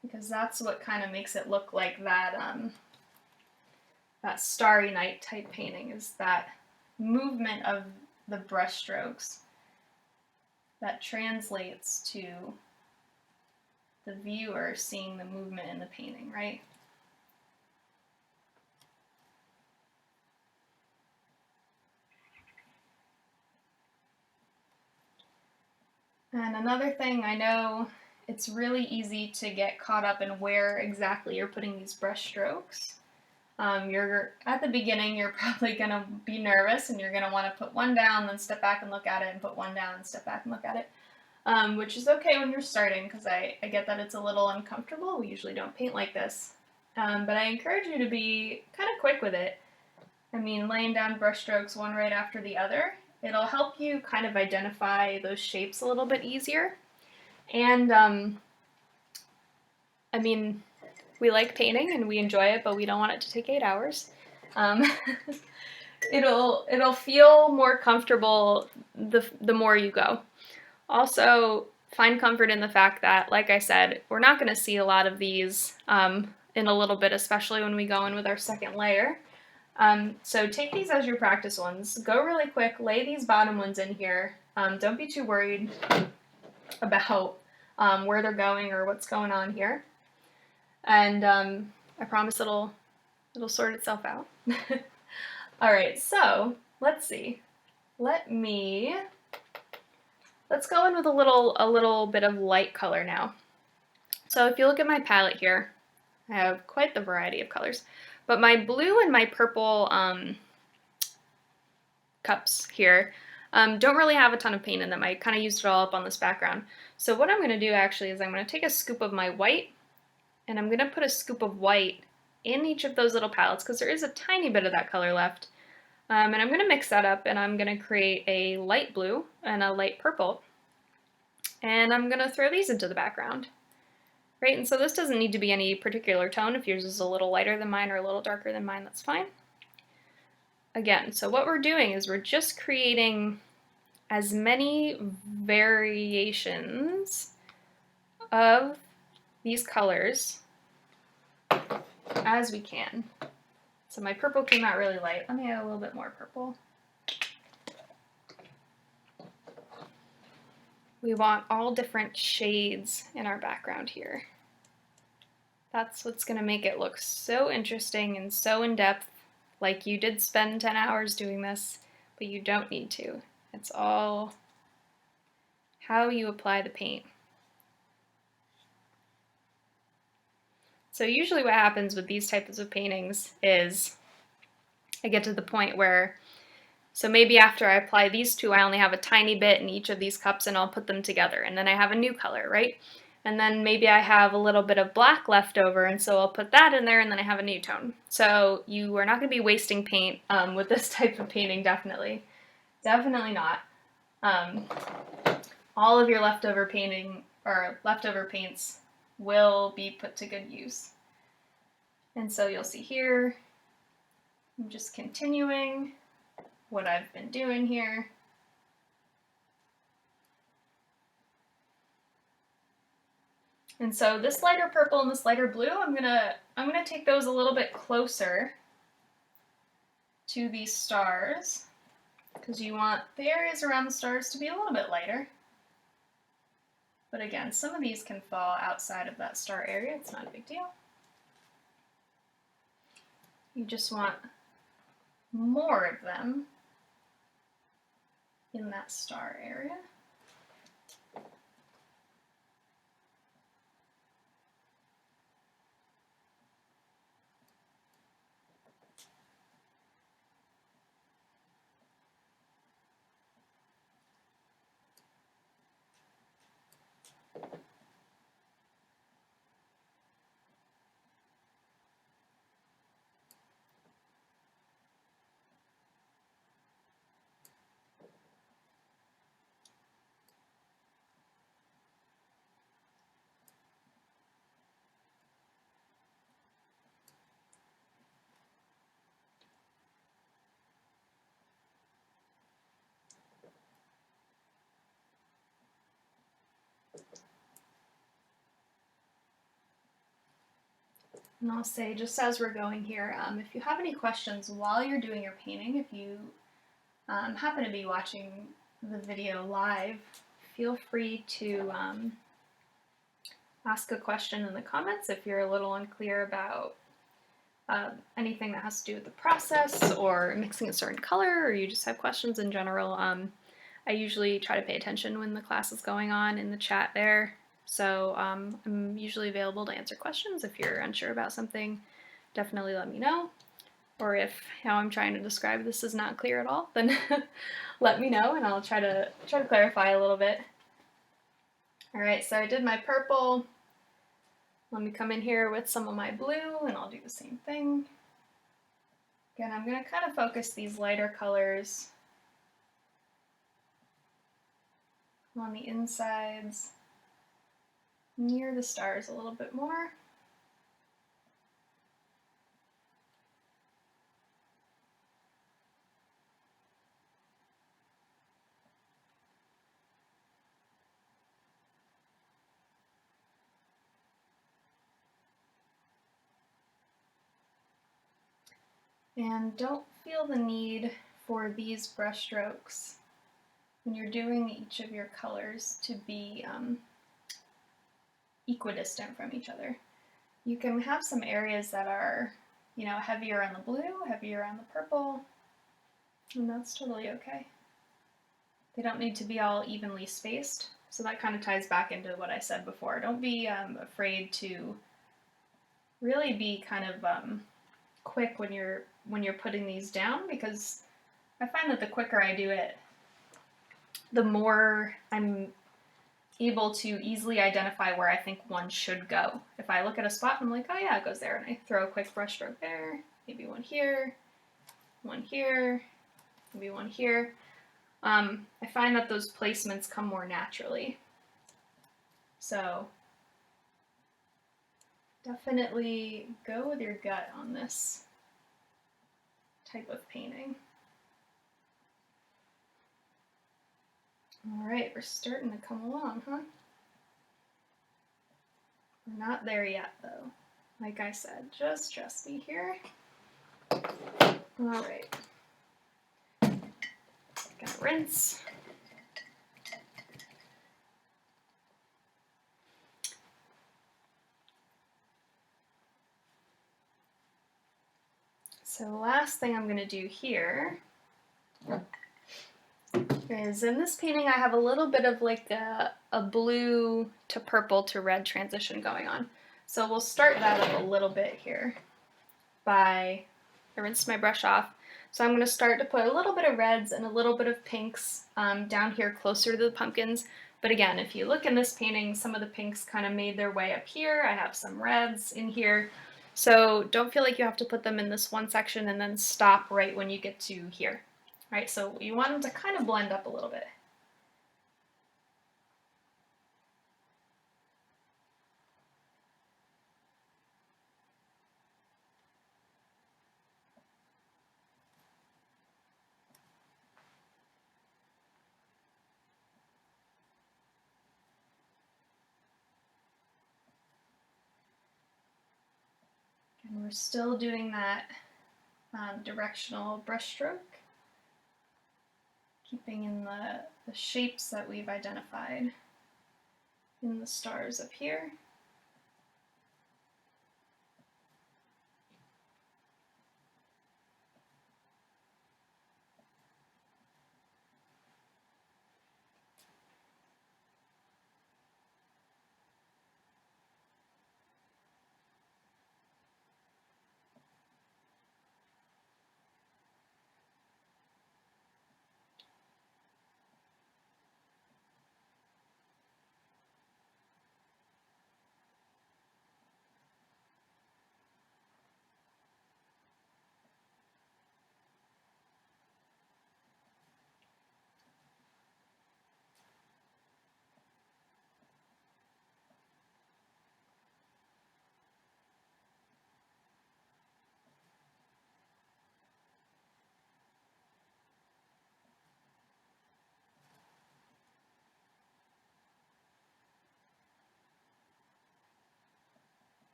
Because that's what kind of makes it look like that, that Starry Night type painting, is that movement of the brush strokes that translates to the viewer seeing the movement in the painting, right? And another thing, I know it's really easy to get caught up in where exactly you're putting these brush strokes. You're at the beginning, you're probably going to be nervous and you're going to want to put one down, then step back and look at it, and put one down and step back and look at it, which is okay when you're starting, because I get that it's a little uncomfortable. We usually don't paint like this, but I encourage you to be kind of quick with it. I mean, laying down brush strokes one right after the other, it'll help you kind of identify those shapes a little bit easier. And I mean, we like painting and we enjoy it, but we don't want it to take 8 hours. It'll feel more comfortable the more you go. Also, find comfort in the fact that, like I said, we're not going to see a lot of these in a little bit, especially when we go in with our second layer. So take these as your practice ones. Go really quick, lay these bottom ones in here. Don't be too worried about where they're going or what's going on here. And I promise it'll sort itself out. All right, so let's see. Let's go in with a little bit of light color now. So if you look at my palette here, I have quite the variety of colors. But my blue and my purple cups here don't really have a ton of paint in them. I kind of used it all up on this background. So what I'm going to do actually is I'm going to take a scoop of my white, and I'm going to put a scoop of white in each of those little palettes, because there is a tiny bit of that color left. And I'm going to mix that up, and I'm going to create a light blue and a light purple. And I'm going to throw these into the background. Right, and so this doesn't need to be any particular tone. If yours is a little lighter than mine or a little darker than mine, that's fine. Again, so what we're doing is we're just creating as many variations of these colors as we can. So my purple came out really light. Let me add a little bit more purple. We want all different shades in our background here. That's what's going to make it look so interesting and so in-depth, like you did spend 10 hours doing this, but you don't need to. It's all how you apply the paint. So usually what happens with these types of paintings is I get to the point where, so maybe after I apply these two, I only have a tiny bit in each of these cups and I'll put them together, and then I have a new color, right? And then maybe I have a little bit of black left over, and so I'll put that in there, and then I have a new tone. So you are not going to be wasting paint with this type of painting, definitely. Definitely not. All of your leftover painting or leftover paints will be put to good use. And so you'll see here, I'm just continuing what I've been doing here. And so this lighter purple and this lighter blue, I'm gonna take those a little bit closer to these stars, because you want the areas around the stars to be a little bit lighter. But again, some of these can fall outside of that star area. It's not a big deal. You just want more of them in that star area. And I'll say, just as we're going here, if you have any questions while you're doing your painting, if you happen to be watching the video live, feel free to ask a question in the comments if you're a little unclear about anything that has to do with the process or mixing a certain color, or you just have questions in general. I usually try to pay attention when the class is going on in the chat there. So I'm usually available to answer questions. If you're unsure about something, definitely let me know. Or if how I'm trying to describe this is not clear at all, then let me know and I'll try to clarify a little bit. All right, so I did my purple. Let me come in here with some of my blue and I'll do the same thing. Again, I'm going to kind of focus these lighter colors on the insides, near the stars a little bit more. And don't feel the need for these brush strokes when you're doing each of your colors to be equidistant from each other. You can have some areas that are, you know, heavier on the blue, heavier on the purple, and that's totally okay. They don't need to be all evenly spaced. So that kind of ties back into what I said before. Don't be afraid to really be kind of quick when you're putting these down, because I find that the quicker I do it, the more I'm able to easily identify where I think one should go. If I look at a spot, I'm like, oh yeah, it goes there, and I throw a quick brush stroke there, maybe one here, maybe one here. I find that those placements come more naturally. So definitely go with your gut on this type of painting. All right, we're starting to come along, huh? We're not there yet, though. Like I said, just trust me here. All right. Gonna rinse. So the last thing I'm gonna do here is, in this painting I have a little bit of like a blue to purple to red transition going on. So we'll start that up a little bit here by, I rinsed my brush off. So I'm going to start to put a little bit of reds and a little bit of pinks down here closer to the pumpkins. But again, if you look in this painting, some of the pinks kind of made their way up here. I have some reds in here. So don't feel like you have to put them in this one section and then stop right when you get to here. All right, so you want them to kind of blend up a little bit. And we're still doing that directional brush stroke, keeping in the shapes that we've identified in the stars up here.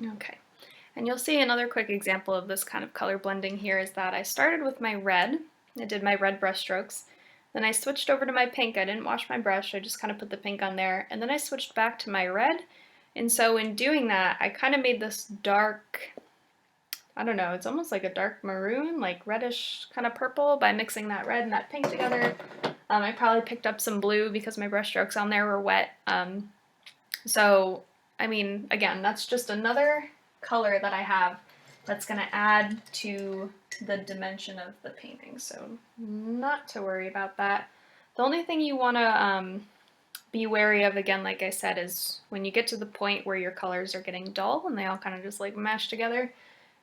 Okay, and you'll see another quick example of this kind of color blending here is that I started with my red. I did my red brush strokes. Then I switched over to my pink. I didn't wash my brush. I just kind of put the pink on there. And then I switched back to my red. And so in doing that, I kind of made this dark, I don't know, it's almost like a dark maroon, like reddish kind of purple by mixing that red and that pink together. I probably picked up some blue because my brush strokes on there were wet. So, I mean, again, that's just another color that I have that's going to add to the dimension of the painting. So, not to worry about that. The only thing you want to be wary of, again, like I said, is when you get to the point where your colors are getting dull and they all kind of just like mash together.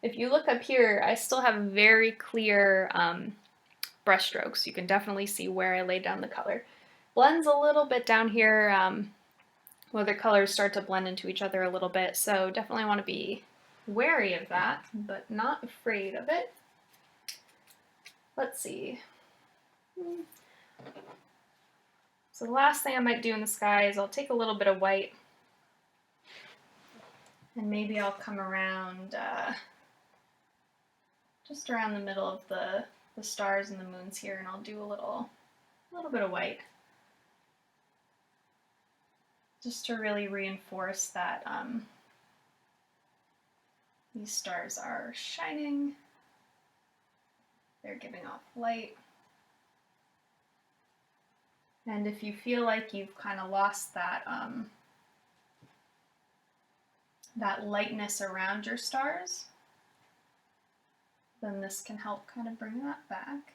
If you look up here, I still have very clear brush strokes. You can definitely see where I laid down the color. Blends a little bit down here where the colors start to blend into each other a little bit, so definitely want to be wary of that, but not afraid of it. Let's see. So the last thing I might do in the sky is I'll take a little bit of white and maybe I'll come around just around the middle of the stars and the moons here, and I'll do a little bit of white just to really reinforce that these stars are shining, they're giving off light. And if you feel like you've kind of lost that that lightness around your stars, then this can help kind of bring that back.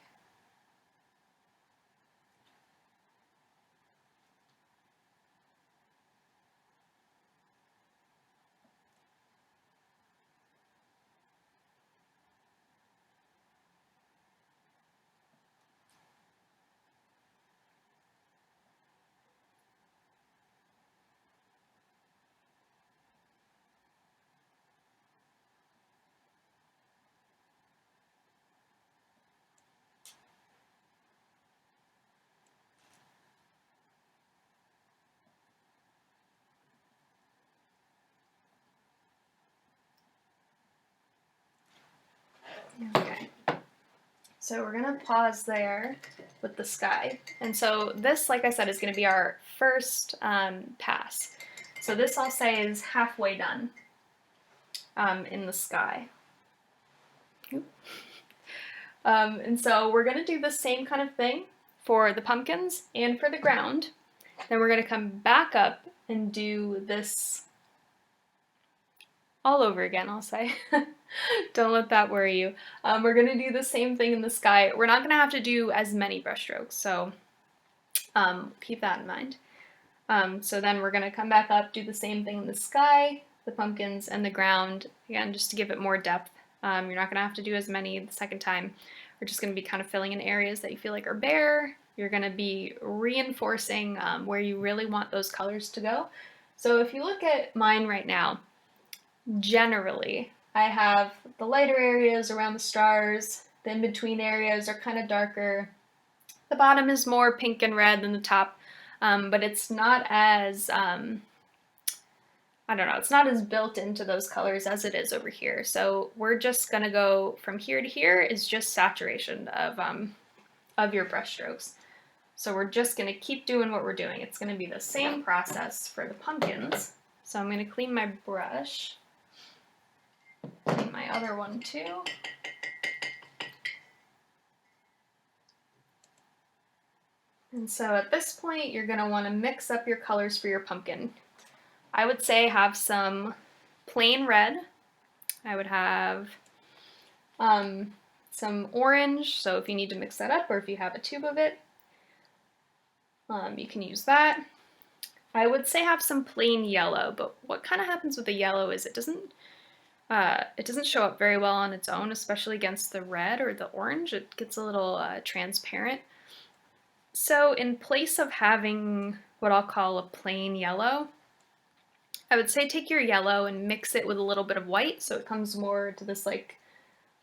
Okay, so we're gonna pause there with the sky. And so this, like I said, is gonna be our first pass. So this I'll say is halfway done in the sky. And so we're gonna do the same kind of thing for the pumpkins and for the ground. Then we're gonna come back up and do this all over again, I'll say. Don't let that worry you. We're going to do the same thing in the sky. We're not going to have to do as many brush strokes, so keep that in mind. So then we're going to come back up, do the same thing in the sky, the pumpkins, and the ground, again, just to give it more depth. You're not going to have to do as many the second time. We're just going to be kind of filling in areas that you feel like are bare. You're going to be reinforcing where you really want those colors to go. So if you look at mine right now, generally, I have the lighter areas around the stars, the in-between areas are kind of darker, the bottom is more pink and red than the top, but it's not as, I don't know, it's not as built into those colors as it is over here. So we're just gonna go from here to here is just saturation of your brush strokes. So we're just gonna keep doing what we're doing. It's gonna be the same process for the pumpkins. So I'm gonna clean my brush. Clean my other one too. And so at this point, you're going to want to mix up your colors for your pumpkin. I would say have some plain red. I would have some orange, so if you need to mix that up or if you have a tube of it, you can use that. I would say have some plain yellow, but what kind of happens with the yellow is it doesn't show up very well on its own, especially against the red or the orange. It gets a little transparent. So in place of having what I'll call a plain yellow, I would say take your yellow and mix it with a little bit of white so it comes more to this like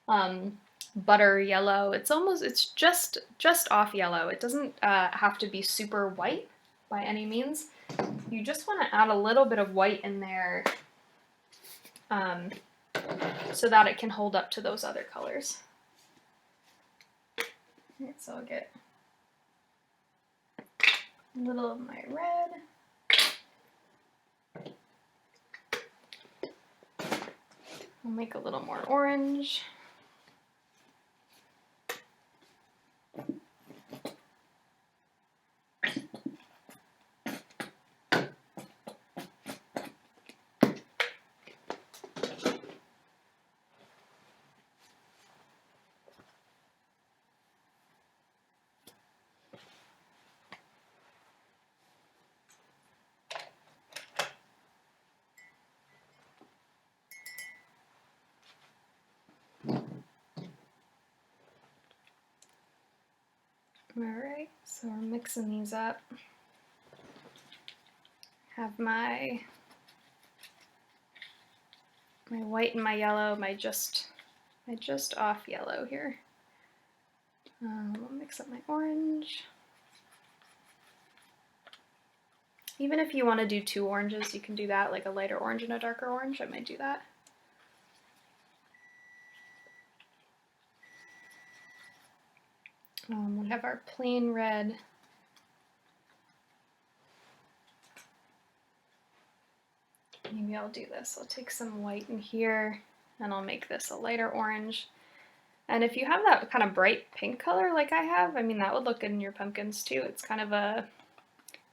butter yellow. It's just off yellow. It doesn't have to be super white by any means. You just want to add a little bit of white in there so that it can hold up to those other colors. Alright, so I'll get a little of my red. I'll make a little more orange. Alright, so we're mixing these up. Have my white and my yellow, my just off yellow here. We'll mix up my orange. Even if you want to do 2 oranges, you can do that, like a lighter orange and a darker orange. I might do that. We have our plain red. Maybe I'll do this. I'll take some white in here and I'll make this a lighter orange. And if you have that kind of bright pink color like I have, I mean, that would look good in your pumpkins too. It's kind of a,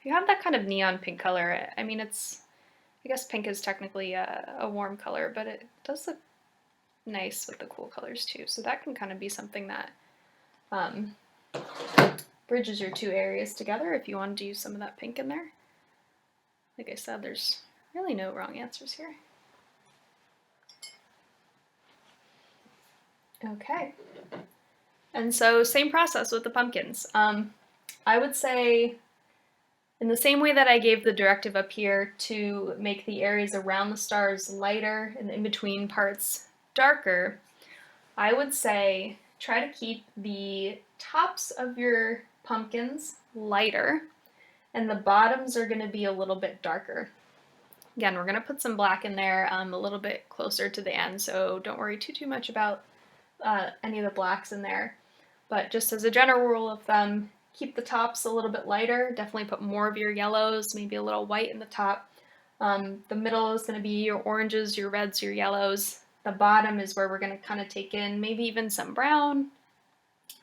if you have that kind of neon pink color, I mean, it's, I guess pink is technically a warm color, but it does look nice with the cool colors too. So that can kind of be something that bridges your 2 areas together if you wanted to use some of that pink in there. Like I said, there's really no wrong answers here. Okay, and so same process with the pumpkins. I would say in the same way that I gave the directive up here to make the areas around the stars lighter and the in-between parts darker, I would say try to keep the tops of your pumpkins lighter and the bottoms are going to be a little bit darker. Again, we're going to put some black in there a little bit closer to the end, so don't worry too much about any of the blacks in there. But just as a general rule of thumb, keep the tops a little bit lighter. Definitely put more of your yellows, maybe a little white in the top. The middle is going to be your oranges, your reds, your yellows. The bottom is where we're going to kind of take in maybe even some brown,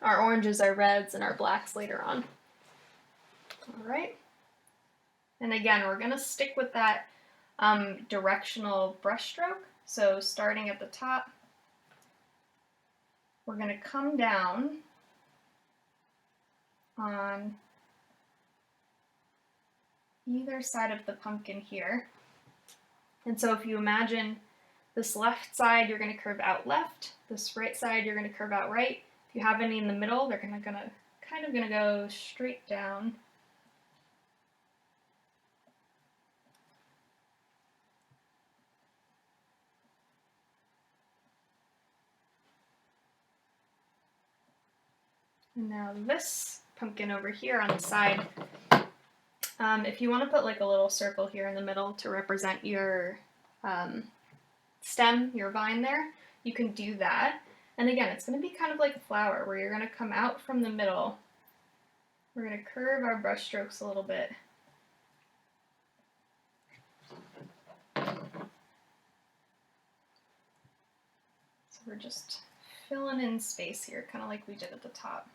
our oranges, our reds, and our blacks later on. All right. And again, we're going to stick with that directional brush stroke. So starting at the top, we're going to come down on either side of the pumpkin here. And so if you imagine this left side, you're going to curve out left. This right side, you're going to curve out right. If you have any in the middle, they're kind of going to go straight down. And now this pumpkin over here on the side, if you want to put like a little circle here in the middle to represent your stem, your vine there, you can do that. And again, it's going to be kind of like a flower where you're going to come out from the middle. We're going to curve our brush strokes a little bit. So we're just filling in space here, kind of like we did at the top.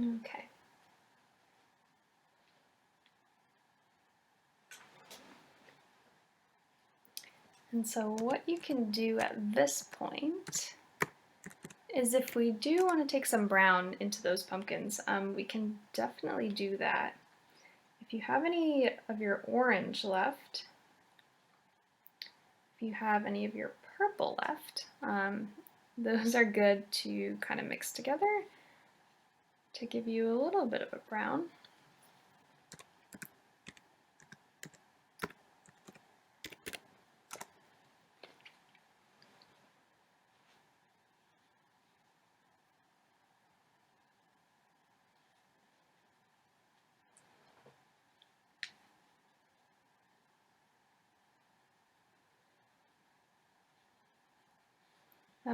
Okay. And so what you can do at this point is if we do want to take some brown into those pumpkins, we can definitely do that. If you have any of your orange left, if you have any of your purple left, those are good to kind of mix together to give you a little bit of a brown.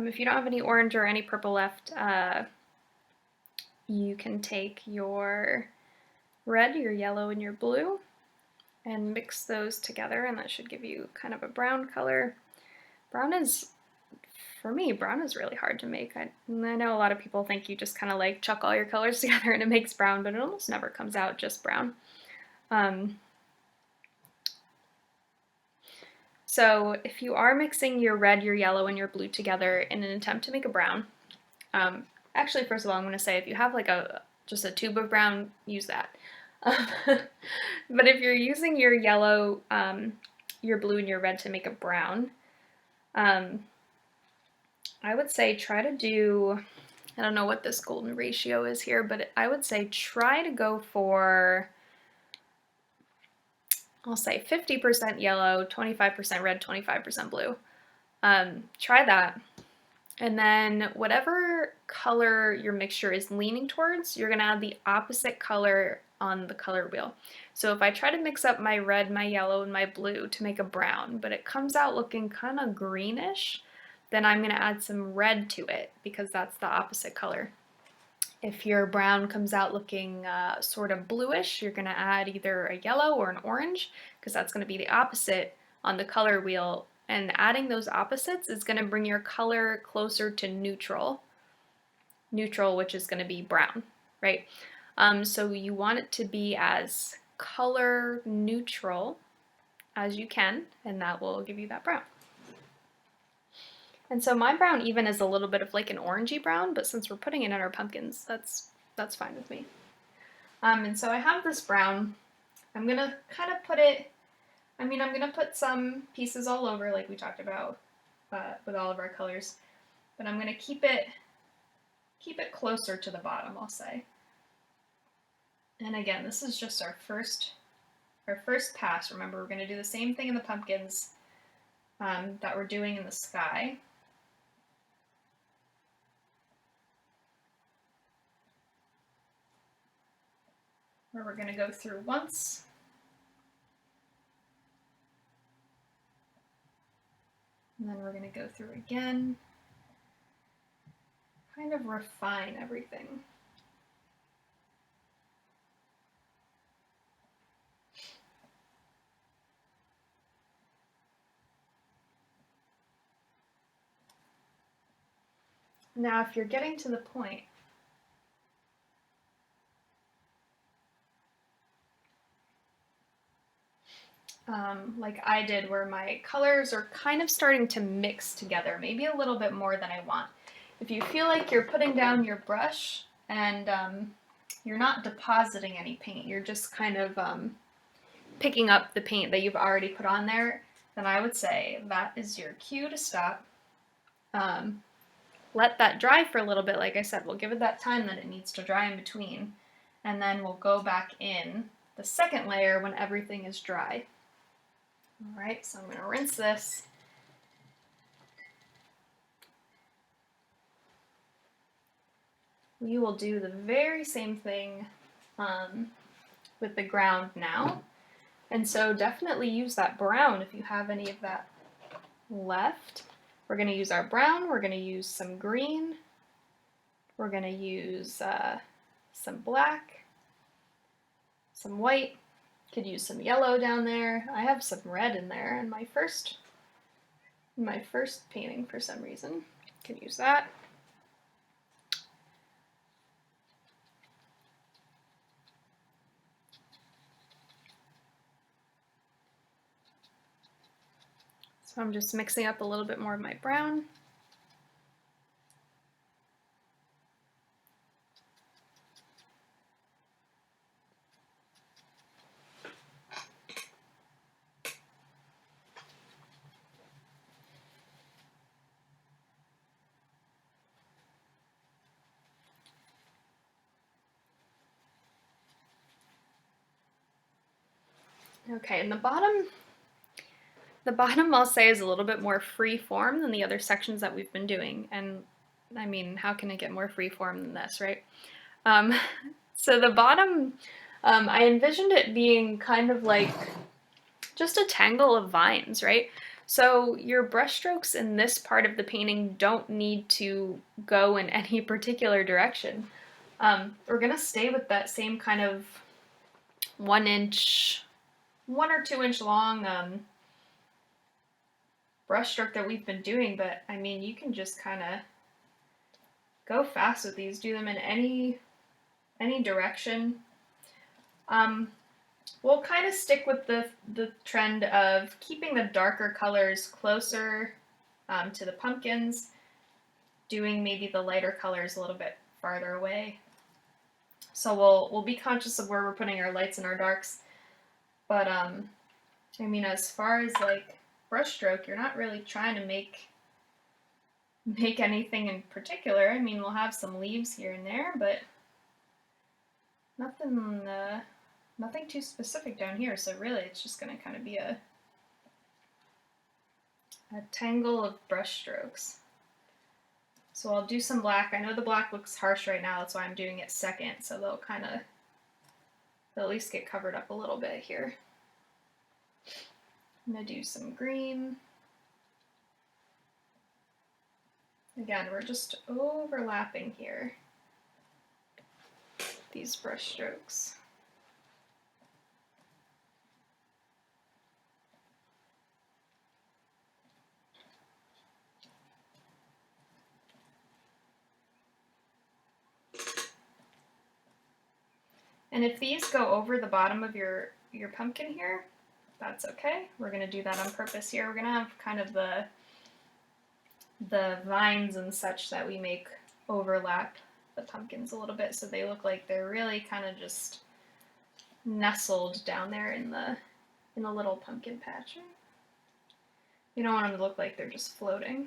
If you don't have any orange or any purple left, you can take your red, your yellow, and your blue and mix those together, and that should give you kind of a brown color. Brown is, for me, brown is really hard to make. I know a lot of people think you just kind of like chuck all your colors together and it makes brown, but it almost never comes out just brown. So if you are mixing your red, your yellow, and your blue together in an attempt to make a brown, actually, first of all, I'm going to say if you have like just a tube of brown, use that. But if you're using your yellow, your blue, and your red to make a brown, I would say try to do, I don't know what this golden ratio is here, but I would say try to go for, I'll say 50% yellow, 25% red, 25% blue. Try that. And then whatever color your mixture is leaning towards, you're going to add the opposite color on the color wheel. So if I try to mix up my red, my yellow, and my blue to make a brown, but it comes out looking kind of greenish, then I'm going to add some red to it because that's the opposite color. If your brown comes out looking sort of bluish, you're going to add either a yellow or an orange because that's going to be the opposite on the color wheel. And adding those opposites is going to bring your color closer to neutral, which is going to be brown, right? So you want it to be as color neutral as you can, and that will give you that brown. And so my brown even is a little bit of like an orangey brown, but since we're putting it in our pumpkins, that's fine with me. And so I have this brown. I'm going to kind of put it, I'm going to put some pieces all over like we talked about with all of our colors, but I'm going to keep it closer to the bottom, I'll say. And again, this is just our first pass. Remember, we're going to do the same thing in the pumpkins that we're doing in the sky. Where we're going to go through once. And then we're going to go through again. Kind of refine everything. Now, if you're getting to the point like I did, where my colors are kind of starting to mix together, maybe a little bit more than I want. If you feel like you're putting down your brush and you're not depositing any paint, you're just kind of picking up the paint that you've already put on there, then I would say that is your cue to stop. Let that dry for a little bit. Like I said, we'll give it that time that it needs to dry in between, and then we'll go back in the second layer when everything is dry. All right, so I'm going to rinse this. We will do the very same thing with the ground now. And so definitely use that brown if you have any of that left. We're going to use our brown, we're going to use some green, we're going to use some black, some white, could use some yellow down there. I have some red in there in my first painting for some reason. Can use that. So I'm just mixing up a little bit more of my brown. Okay, and the bottom I'll say is a little bit more free form than the other sections that we've been doing. And I mean, how can it get more free form than this, right? So the bottom, I envisioned it being kind of like just a tangle of vines, right? So your brushstrokes in this part of the painting don't need to go in any particular direction. We're gonna stay with that same kind of 1 or 2 inch long brushstroke that we've been doing, but I mean, you can just kind of go fast with these, do them in any direction. We'll kind of stick with the trend of keeping the darker colors closer to the pumpkins, doing maybe the lighter colors a little bit farther away. So we'll be conscious of where we're putting our lights and our darks. But I mean, as far as like brushstroke, you're not really trying to make anything in particular. I mean, we'll have some leaves here and there, but nothing too specific down here. So really, it's just going to kind of be a tangle of brushstrokes. So I'll do some black. I know the black looks harsh right now, that's why I'm doing it second, so they'll at least get covered up a little bit here. I'm going to do some green. Again, we're just overlapping here, these brush strokes. And if these go over the bottom of your pumpkin here, that's okay. We're going to do that on purpose here. We're going to have kind of the vines and such that we make overlap the pumpkins a little bit, so they look like they're really kind of just nestled down there in the little pumpkin patch. You don't want them to look like they're just floating.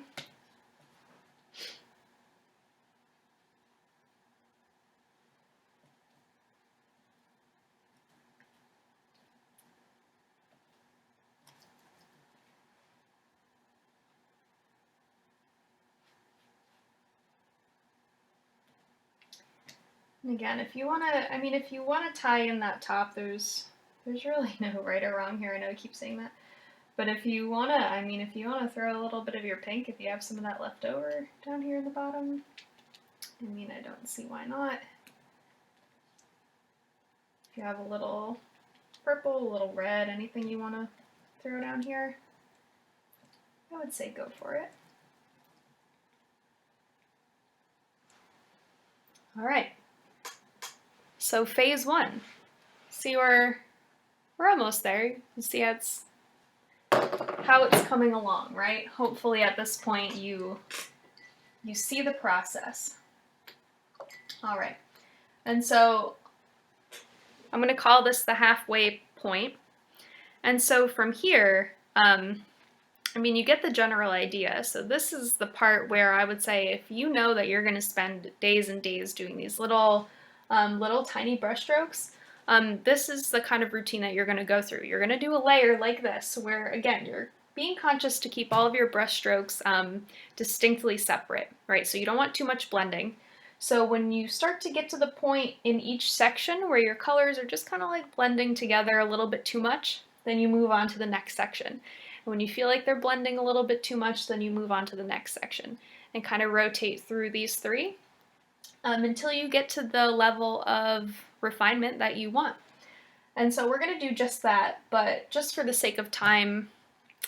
And again, if you want to tie in that top, there's really no right or wrong here. I know I keep saying that. But if you want to throw a little bit of your pink, if you have some of that left over down here in the bottom, I mean, I don't see why not. If you have a little purple, a little red, anything you want to throw down here, I would say go for it. All right. So phase 1. See, we're almost there. You see how it's coming along, right? Hopefully at this point you see the process. All right. And so I'm going to call this the halfway point. And so from here, I mean, you get the general idea. So this is the part where I would say if you know that you're going to spend days and days doing these little tiny brush strokes, this is the kind of routine that you're going to go through. You're going to do a layer like this where, again, you're being conscious to keep all of your brush strokes distinctly separate, right? So you don't want too much blending. So when you start to get to the point in each section where your colors are just kind of like blending together a little bit too much, then you move on to the next section. And when you feel like they're blending a little bit too much, then you move on to the next section and kind of rotate through these three until you get to the level of refinement that you want. And so we're going to do just that, but just for the sake of time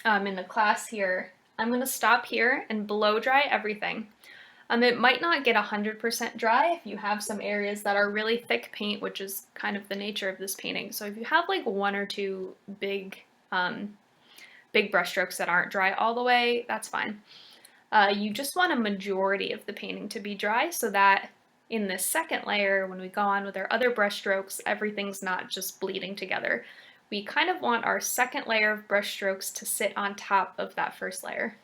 in the class here, I'm going to stop here and blow dry everything. It might not get 100% dry if you have some areas that are really thick paint, which is kind of the nature of this painting. So if you have like 1 or 2 big big brush strokes that aren't dry all the way, that's fine. You just want a majority of the painting to be dry so that in this second layer, when we go on with our other brush strokes, everything's not just bleeding together. We kind of want our second layer of brush strokes to sit on top of that first layer.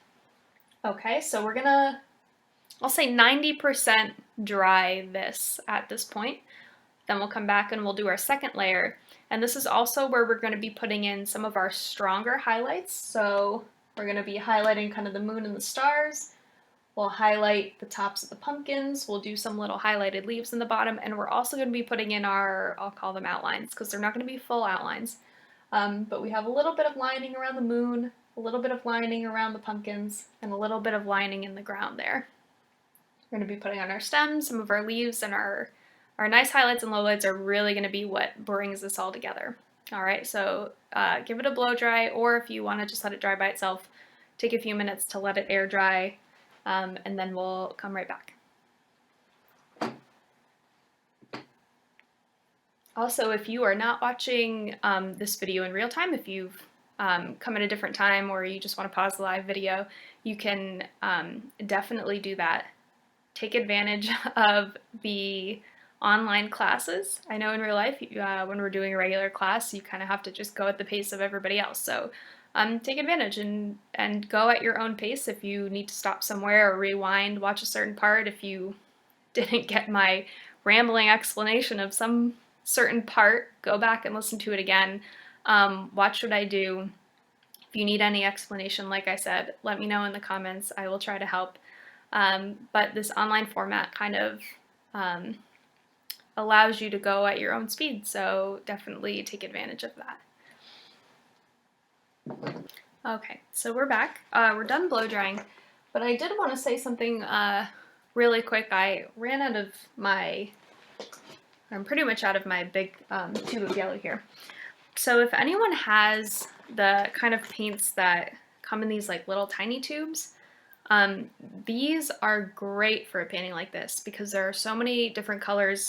Okay, so we're gonna, I'll say 90% dry this at this point. Then we'll come back and we'll do our second layer. And this is also where we're going to be putting in some of our stronger highlights. So we're going to be highlighting kind of the moon and the stars. We'll highlight the tops of the pumpkins. We'll do some little highlighted leaves in the bottom. And we're also going to be putting in our, I'll call them outlines, because they're not going to be full outlines. But we have a little bit of lining around the moon, a little bit of lining around the pumpkins, and a little bit of lining in the ground there. We're going to be putting on our stems, some of our leaves, and our nice highlights and lowlights are really going to be what brings this all together. All right, so give it a blow dry, or if you want to just let it dry by itself, take a few minutes to let it air dry, and then we'll come right back. Also, if you are not watching this video in real time, if you've come at a different time or you just want to pause the live video, you can definitely do that. Take advantage of the online classes. I know in real life, when we're doing a regular class, you kind of have to just go at the pace of everybody else. So take advantage and go at your own pace. If you need to stop somewhere or rewind, watch a certain part. If you didn't get my rambling explanation of some certain part, go back and listen to it again. Watch what I do. If you need any explanation, like I said, let me know in the comments. I will try to help. But this online format kind of allows you to go at your own speed, so definitely take advantage of that. Okay, so we're back. We're done blow drying, but I did want to say something really quick. I ran out of I'm pretty much out of my big tube of yellow here. So if anyone has the kind of paints that come in these like little tiny tubes, these are great for a painting like this because there are so many different colors.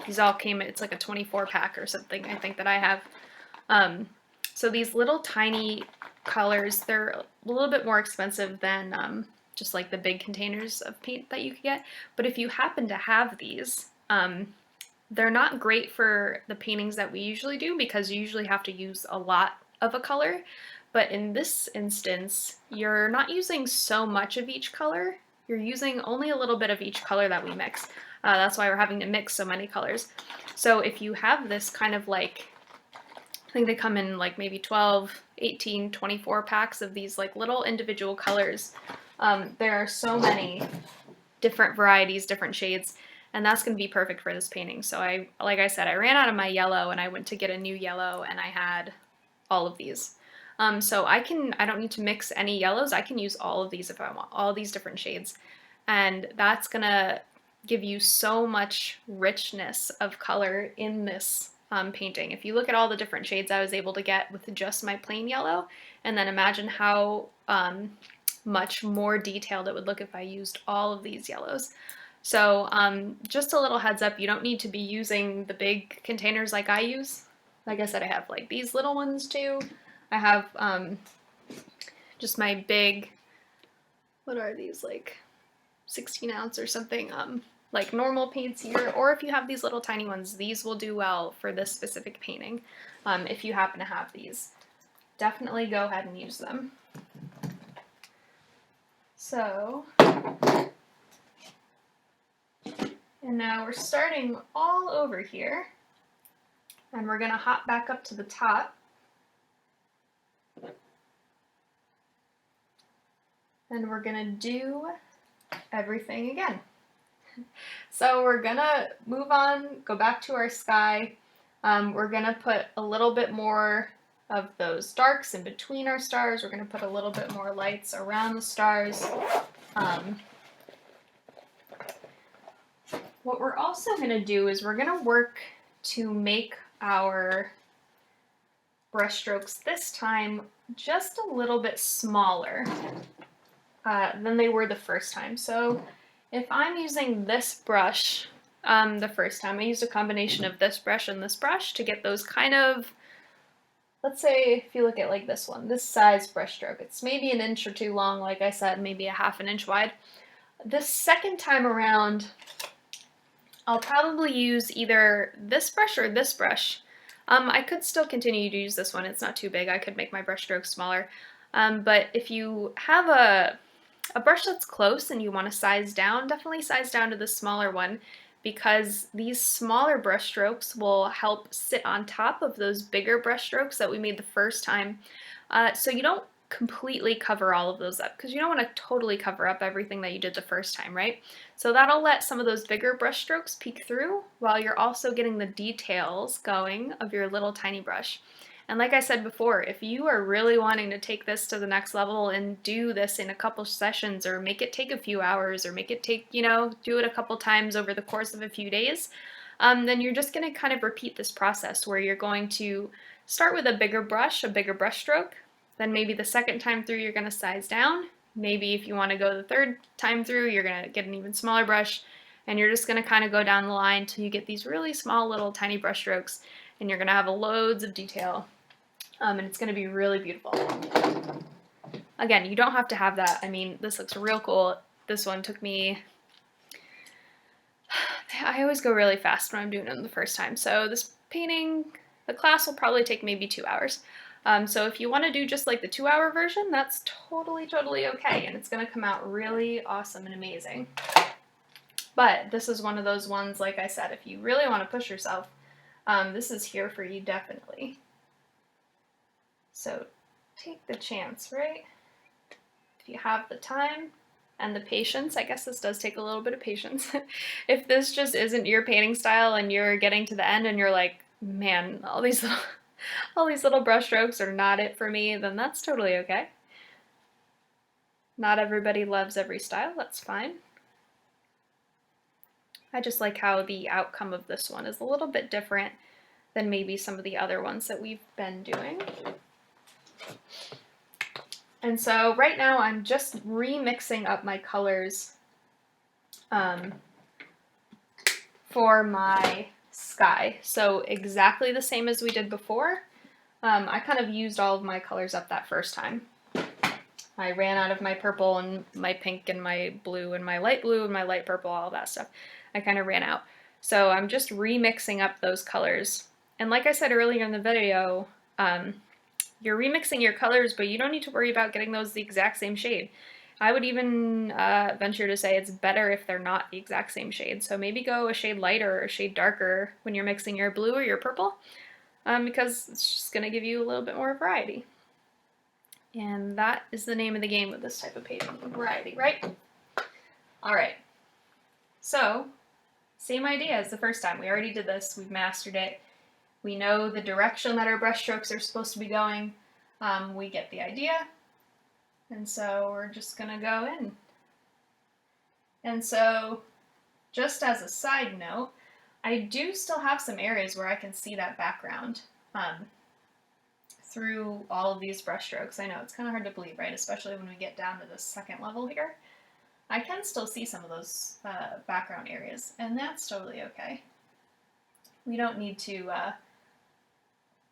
These all came, it's like a 24 pack or something, I think, that I have. So these little tiny colors, they're a little bit more expensive than just like the big containers of paint that you could get. But if you happen to have these, they're not great for the paintings that we usually do because you usually have to use a lot of a color. But in this instance, you're not using so much of each color. You're using only a little bit of each color that we mix. That's why we're having to mix so many colors. So if you have this kind of like, I think they come in like maybe 12, 18, 24 packs of these like little individual colors. There are so many different varieties, different shades, and that's going to be perfect for this painting. So like I said, I ran out of my yellow and I went to get a new yellow and I had all of these. So I don't need to mix any yellows. I can use all of these if I want, all these different shades. And that's gonna give you so much richness of color in this painting. If you look at all the different shades I was able to get with just my plain yellow, and then imagine how much more detailed it would look if I used all of these yellows. So just a little heads up, you don't need to be using the big containers like I use. Like I said, I have like these little ones too. I have just my big, what are these, like 16 ounce or something, like normal paints here, or if you have these little tiny ones, these will do well for this specific painting. If you happen to have these, definitely go ahead and use them. So, and now we're starting all over here, and we're gonna hop back up to the top. And we're gonna do everything again. So we're gonna move on, go back to our sky. We're gonna put a little bit more of those darks in between our stars. We're gonna put a little bit more lights around the stars. What we're also gonna do is we're gonna work to make our brushstrokes this time just a little bit smaller than they were the first time. So if I'm using this brush the first time, I used a combination of this brush and this brush to get those kind of let's say if you look at like this one, this size brush stroke, it's maybe an inch or two long, like I said, maybe a half an inch wide. This second time around, I'll probably use either this brush or this brush. I could still continue to use this one, it's not too big, I could make my brush strokes smaller. But if you have a brush that's close and you want to size down, definitely size down to the smaller one, because these smaller brush strokes will help sit on top of those bigger brush strokes that we made the first time. So you don't completely cover all of those up, because you don't want to totally cover up everything that you did the first time, right? So that'll let some of those bigger brush strokes peek through while you're also getting the details going of your little tiny brush. And like I said before, if you are really wanting to take this to the next level and do this in a couple sessions, or make it take a few hours, or make it take, do it a couple times over the course of a few days, then you're just going to kind of repeat this process where you're going to start with a bigger brush stroke. Then maybe the second time through, you're going to size down. Maybe if you want to go the third time through, you're going to get an even smaller brush, and you're just going to kind of go down the line till you get these really small little tiny brush strokes, and you're going to have loads of detail. And it's going to be really beautiful. Again, you don't have to have that. I mean, this looks real cool. This one took me, I always go really fast when I'm doing it the first time. So this painting, the class will probably take maybe 2 hours. So if you want to do just like the 2-hour version, that's totally okay. And it's going to come out really awesome and amazing. But this is one of those ones, like I said, if you really want to push yourself, this is here for you definitely. So take the chance, right? If you have the time and the patience, I guess this does take a little bit of patience. If this just isn't your painting style and you're getting to the end and you're like, man, all these little brush strokes are not it for me, then that's totally okay. Not everybody loves every style, that's fine. I just like how the outcome of this one is a little bit different than maybe some of the other ones that we've been doing. And so right now I'm just remixing up my colors for my sky. So exactly the same as we did before. I kind of used all of my colors up that first time. I ran out of my purple and my pink and my blue and my light blue and my light purple, all that stuff. I kind of ran out. So I'm just remixing up those colors. And like I said earlier in the video, you're remixing your colors, but you don't need to worry about getting those the exact same shade. I would even venture to say it's better if they're not the exact same shade. So maybe go a shade lighter or a shade darker when you're mixing your blue or your purple, because it's just going to give you a little bit more variety. And that is the name of the game with this type of painting, variety, right? All right. So, same idea as the first time. We already did this. We've mastered it. We know the direction that our brush strokes are supposed to be going. We get the idea. And so we're just going to go in. And so, just as a side note, I do still have some areas where I can see that background through all of these brush strokes. I know it's kind of hard to believe, right? Especially when we get down to the second level here. I can still see some of those background areas, and that's totally okay. We don't need to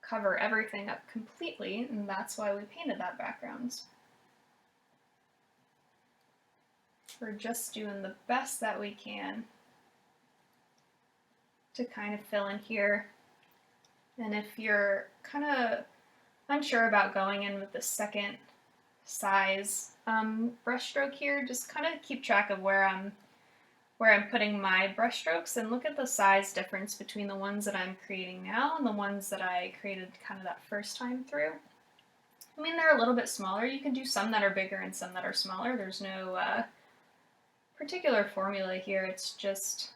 cover everything up completely, and that's why we painted that background. We're just doing the best that we can to kind of fill in here. And if you're kind of unsure about going in with the second size brush stroke here, just kind of keep track of where I'm putting my brush strokes, and look at the size difference between the ones that I'm creating now and the ones that I created kind of that first time through. I mean, they're a little bit smaller. You can do some that are bigger and some that are smaller. There's no particular formula here. It's just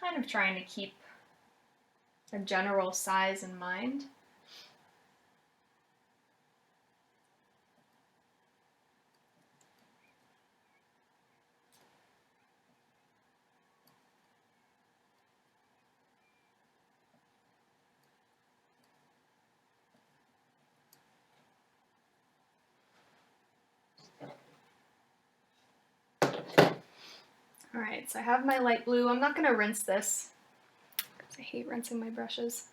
kind of trying to keep a general size in mind. Alright, so I have my light blue. I'm not going to rinse this, because I hate rinsing my brushes.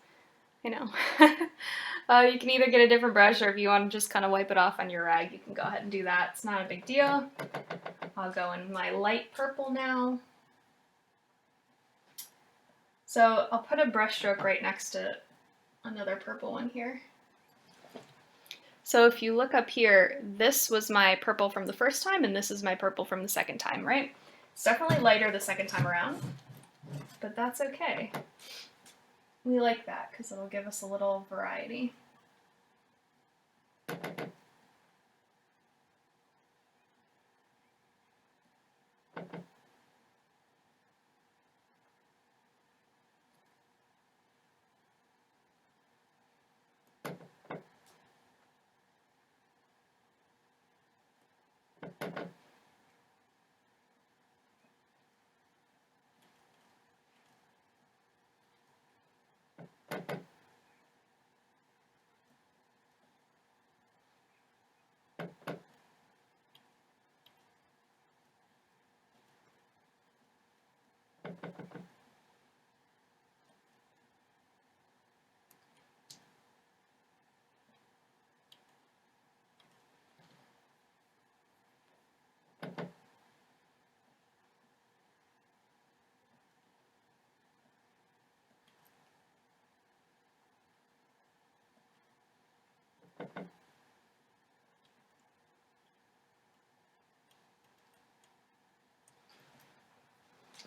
I know. You can either get a different brush, or if you want to just kind of wipe it off on your rag, you can go ahead and do that. It's not a big deal. I'll go in my light purple now. So I'll put a brush stroke right next to another purple one here. So if you look up here, this was my purple from the first time, and this is my purple from the second time, right? It's definitely lighter the second time around, but that's okay. We like that because it'll give us a little variety.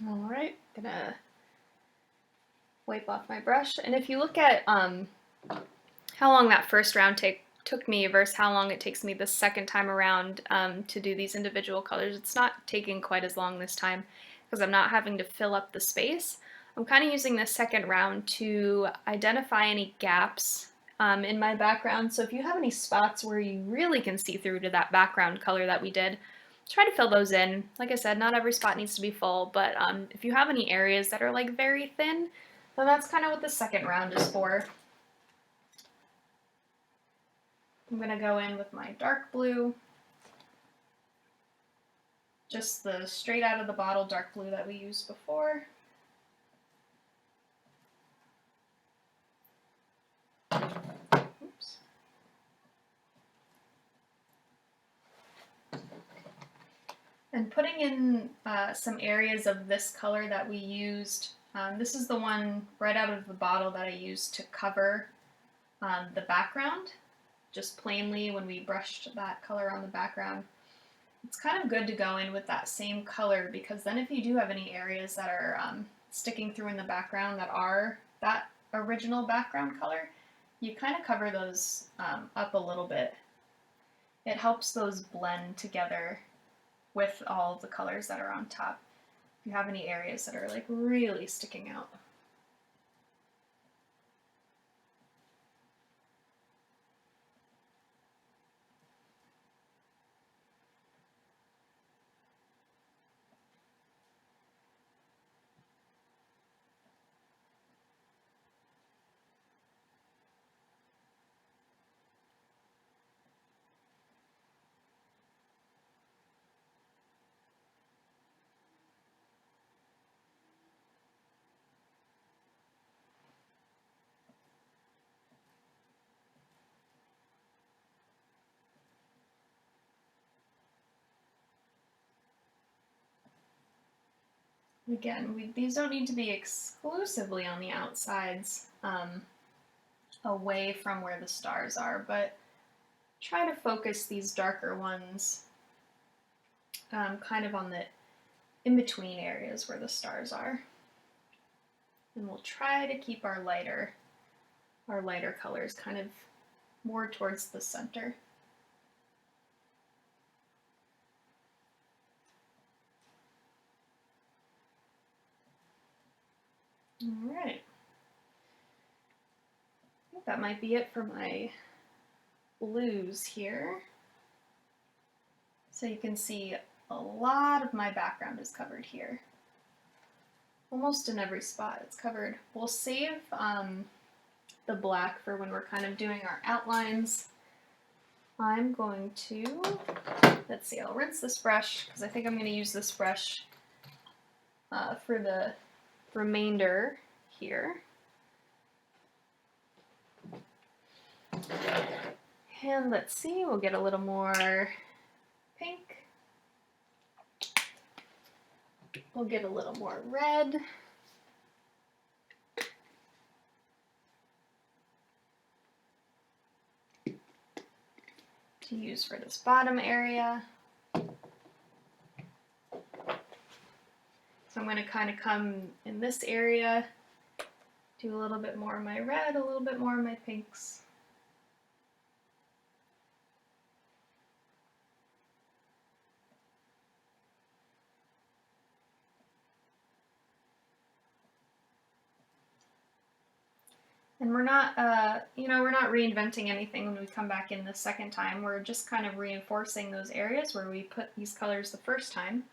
All right, gonna wipe off my brush. And if you look at how long that first round took me versus how long it takes me the second time around to do these individual colors, it's not taking quite as long this time because I'm not having to fill up the space. I'm kind of using this second round to identify any gaps in my background. So if you have any spots where you really can see through to that background color that we did, try to fill those in. Like I said, not every spot needs to be full, but if you have any areas that are like very thin, then that's kind of what the second round is for. I'm going to go in with my dark blue, just the straight out of the bottle dark blue that we used before. Oops. And putting in some areas of this color that we used. This is the one right out of the bottle that I used to cover the background, just plainly when we brushed that color on the background. It's kind of good to go in with that same color because then if you do have any areas that are sticking through in the background that are that original background color, you kind of cover those up a little bit. It helps those blend together with all of the colors that are on top. If you have any areas that are like really sticking out. Again, these don't need to be exclusively on the outsides, away from where the stars are, but try to focus these darker ones kind of on the in-between areas where the stars are. And we'll try to keep our lighter colors kind of more towards the center. All right. I think that might be it for my blues here. So you can see a lot of my background is covered here. Almost in every spot it's covered. We'll save the black for when we're kind of doing our outlines. I'm going to, let's see, I'll rinse this brush because I think I'm going to use this brush for the remainder here. And let's see, we'll get a little more pink. We'll get a little more red. To use for this bottom area. So I'm going to kind of come in this area, do a little bit more of my red, a little bit more of my pinks. And we're not, we're not reinventing anything when we come back in the second time. We're just kind of reinforcing those areas where we put these colors the first time.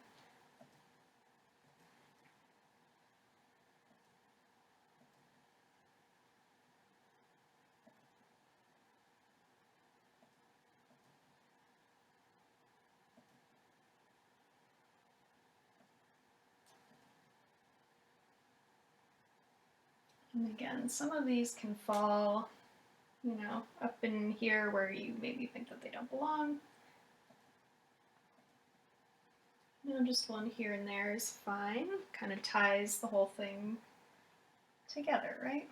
And again, some of these can fall, up in here where you maybe think that they don't belong. Just one here and there is fine. Kind of ties the whole thing together, right?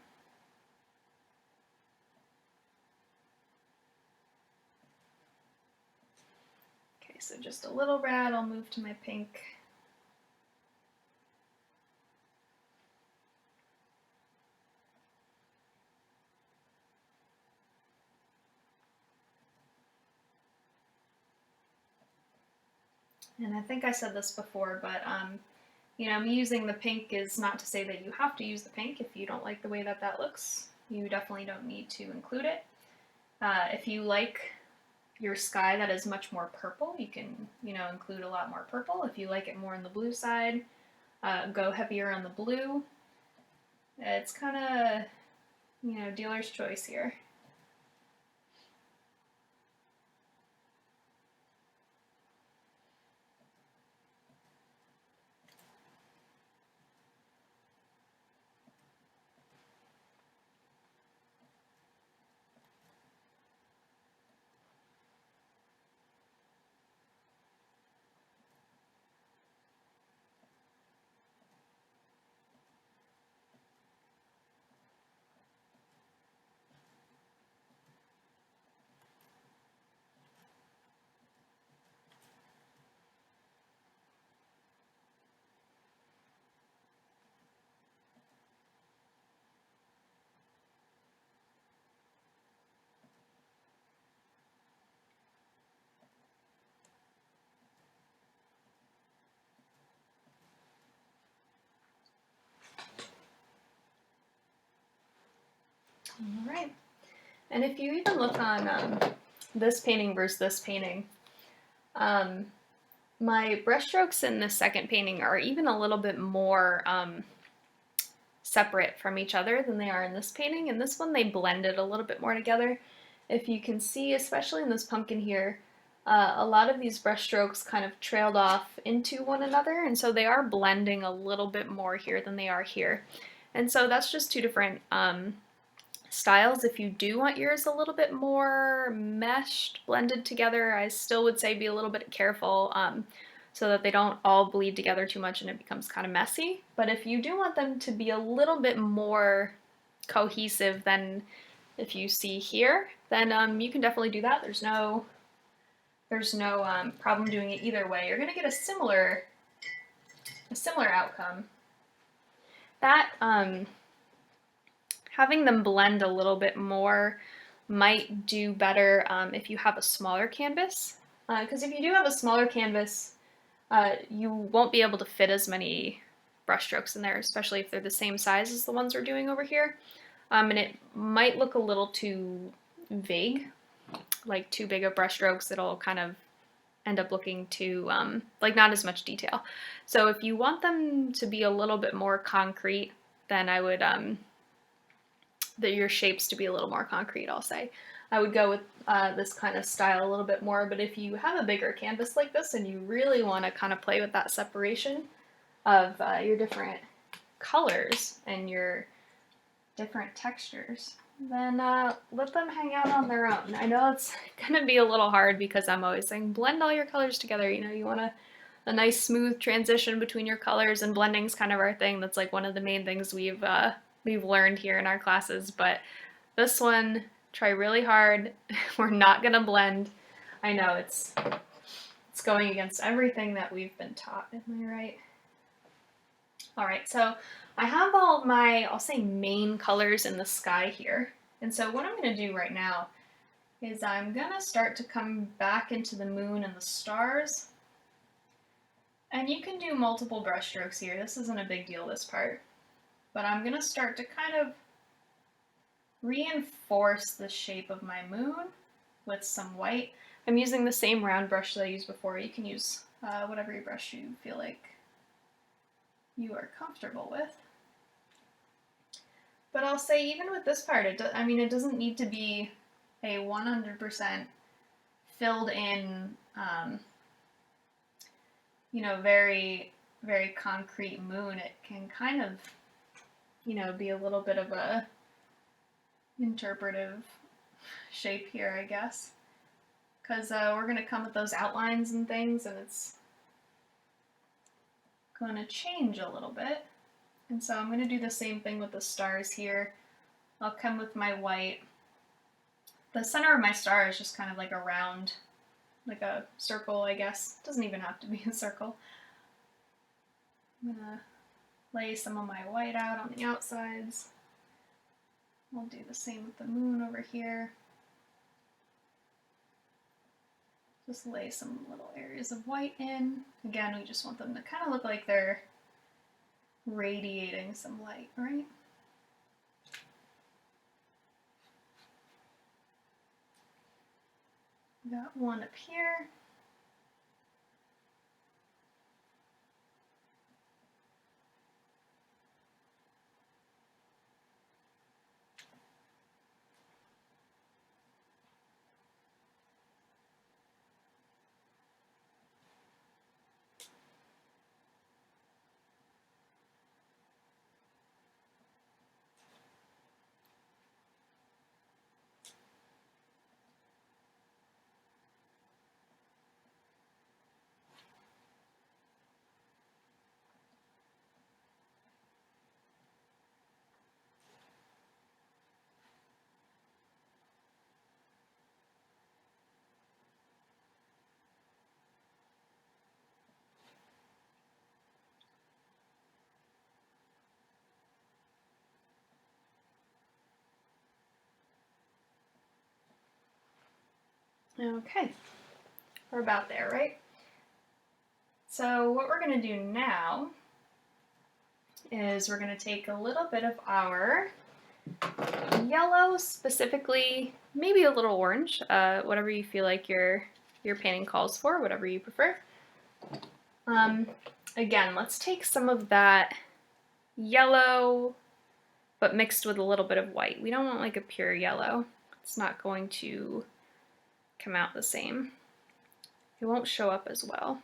Okay, so just a little red, I'll move to my pink. And I think I said this before, but me using the pink is not to say that you have to use the pink. If you don't like the way that that looks, you definitely don't need to include it. If you like your sky that is much more purple, you can, include a lot more purple. If you like it more on the blue side, go heavier on the blue. It's kind of, dealer's choice here. All right. And if you even look on this painting versus this painting, my brushstrokes in this second painting are even a little bit more separate from each other than they are in this painting. In this one, they blended a little bit more together. If you can see, especially in this pumpkin here, a lot of these brushstrokes kind of trailed off into one another, and so they are blending a little bit more here than they are here. And so that's just two different styles. If you do want yours a little bit more meshed, blended together, I still would say be a little bit careful so that they don't all bleed together too much and it becomes kind of messy. But if you do want them to be a little bit more cohesive than if you see here, then you can definitely do that. There's no problem doing it either way. You're going to get a similar outcome. That having them blend a little bit more might do better if you have a smaller canvas, because if you do have a smaller canvas, you won't be able to fit as many brushstrokes in there, especially if they're the same size as the ones we're doing over here. And it might look a little too vague, like too big of brushstrokes. It'll kind of end up looking too, like not as much detail. So if you want them to be a little bit more concrete, then I would, your shapes to be a little more concrete, I'll say. I would go with this kind of style a little bit more, but if you have a bigger canvas like this and you really want to kind of play with that separation of your different colors and your different textures, then let them hang out on their own. I know it's gonna be a little hard because I'm always saying blend all your colors together. You know, you want a nice smooth transition between your colors, and blending's kind of our thing. That's like one of the main things we've learned here in our classes. But this one, try really hard. We're not gonna blend. I know it's going against everything that we've been taught. Am I right? All right, so I have all of my, I'll say, main colors in the sky here. And so what I'm going to do right now is I'm going to start to come back into the moon and the stars. And you can do multiple brush strokes here. This isn't a big deal, this part. But I'm going to start to kind of reinforce the shape of my moon with some white. I'm using the same round brush that I used before. You can use whatever brush you feel like you are comfortable with. But I'll say even with this part, it doesn't need to be a 100% filled in, very, very concrete moon. It can kind of, be a little bit of a interpretive shape here, I guess. Because we're going to come with those outlines and things, and it's going to change a little bit. And so I'm going to do the same thing with the stars here. I'll come with my white. The center of my star is just kind of like a round, like a circle, I guess. It doesn't even have to be a circle. I'm going to lay some of my white out on the outsides. We'll do the same with the moon over here. Just lay some little areas of white in. Again, we just want them to kind of look like they're radiating some light, right? Got one up here. Okay, we're about there, right? So what we're going to do now is we're going to take a little bit of our yellow, specifically, maybe a little orange, whatever you feel like your painting calls for, whatever you prefer. Again, let's take some of that yellow, but mixed with a little bit of white. We don't want like a pure yellow. It's not going to come out the same. It won't show up as well.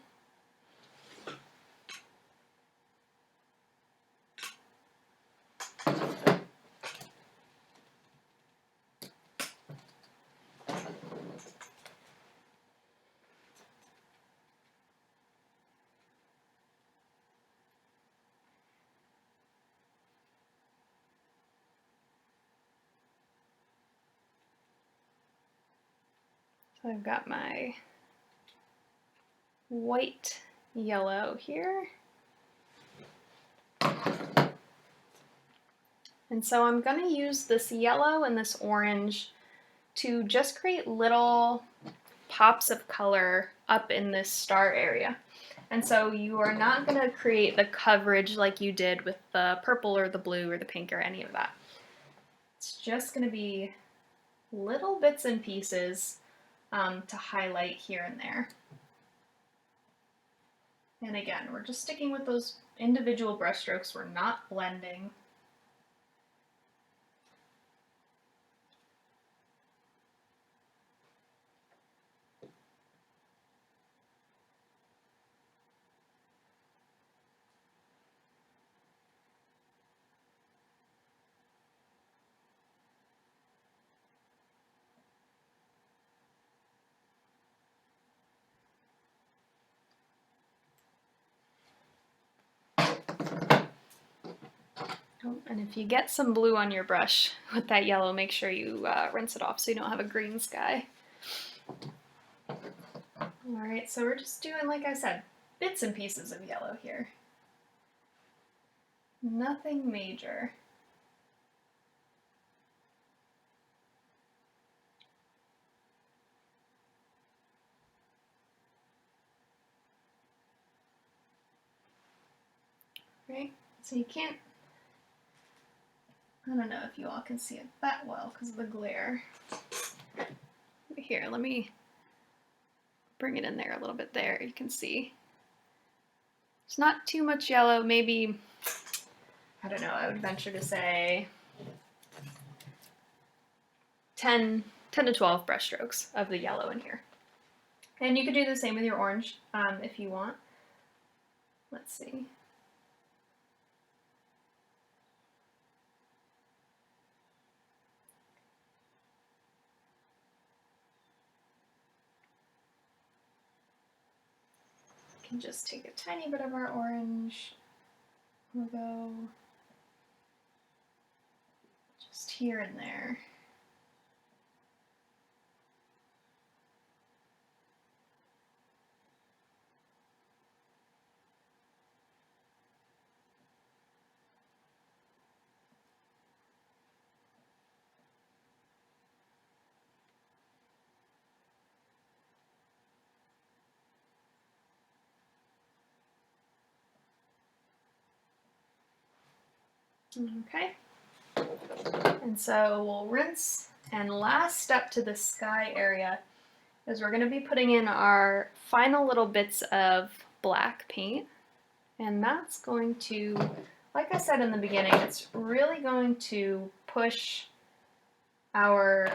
So I've got my white yellow here. And so I'm going to use this yellow and this orange to just create little pops of color up in this star area. And so you are not going to create the coverage like you did with the purple or the blue or the pink or any of that. It's just going to be little bits and pieces to highlight here and there. And again, we're just sticking with those individual brush strokes. We're not blending. And if you get some blue on your brush with that yellow, make sure you rinse it off so you don't have a green sky. Alright, so we're just doing, like I said, bits and pieces of yellow here. Nothing major. Right? So you can't, I don't know if you all can see it that well because of the glare. Here, let me bring it in there a little bit there. You can see. It's not too much yellow, maybe, I don't know, I would venture to say 10 to 12 brush strokes of the yellow in here. And you could do the same with your orange if you want. Let's see. Can just take a tiny bit of our orange. We'll go just here and there. Okay. And so we'll rinse, and last step to the sky area is we're going to be putting in our final little bits of black paint, and that's going to, like I said in the beginning, it's really going to push our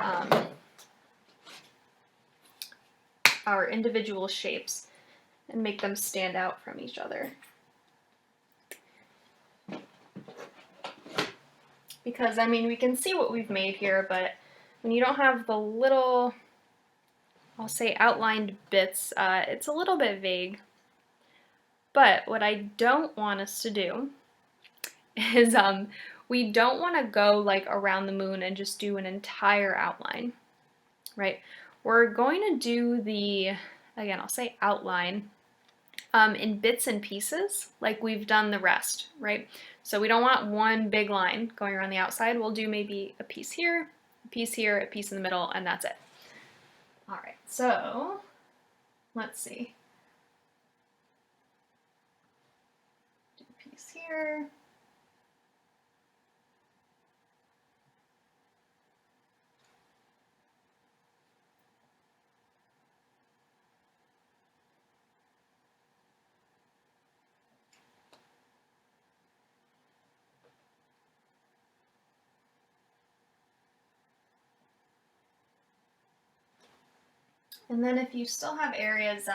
individual shapes and make them stand out from each other. Because, I mean, we can see what we've made here, but when you don't have the little, I'll say outlined bits, it's a little bit vague. But what I don't want us to do is we don't want to go like around the moon and just do an entire outline, right? We're going to do the, again, I'll say outline in bits and pieces like we've done the rest, right? So we don't want one big line going around the outside. We'll do maybe a piece here, a piece here, a piece in the middle, and that's it. All right, so let's see. Do a piece here. And then if you still have areas,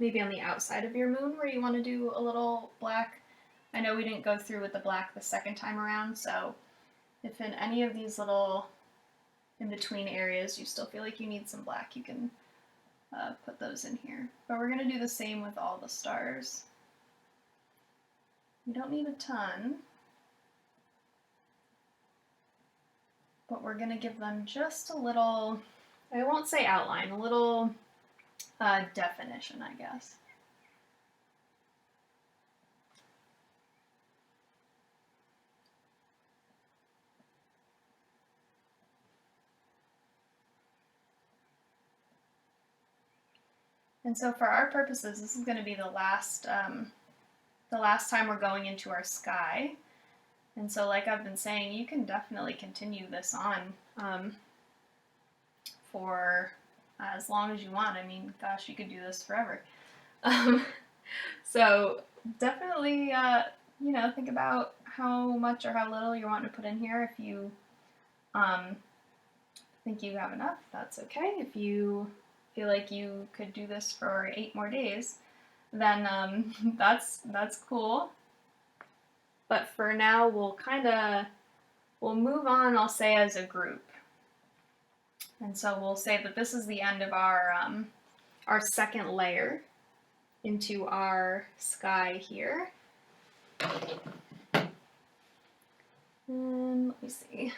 maybe on the outside of your moon where you want to do a little black. I know we didn't go through with the black the second time around, so if in any of these little in-between areas you still feel like you need some black, you can put those in here. But we're going to do the same with all the stars. You don't need a ton, but we're going to give them just a little, I won't say outline, a little definition, I guess. And so for our purposes, this is going to be the last time we're going into our sky. And so like I've been saying, you can definitely continue this on for as long as you want. I mean, gosh, you could do this forever. So definitely, think about how much or how little you want to put in here. If you think you have enough, that's okay. If you feel like you could do this for 8 more days, then that's cool. But for now, we'll move on, I'll say, as a group. And so we'll say that this is the end of our second layer. into our sky here. And let me see.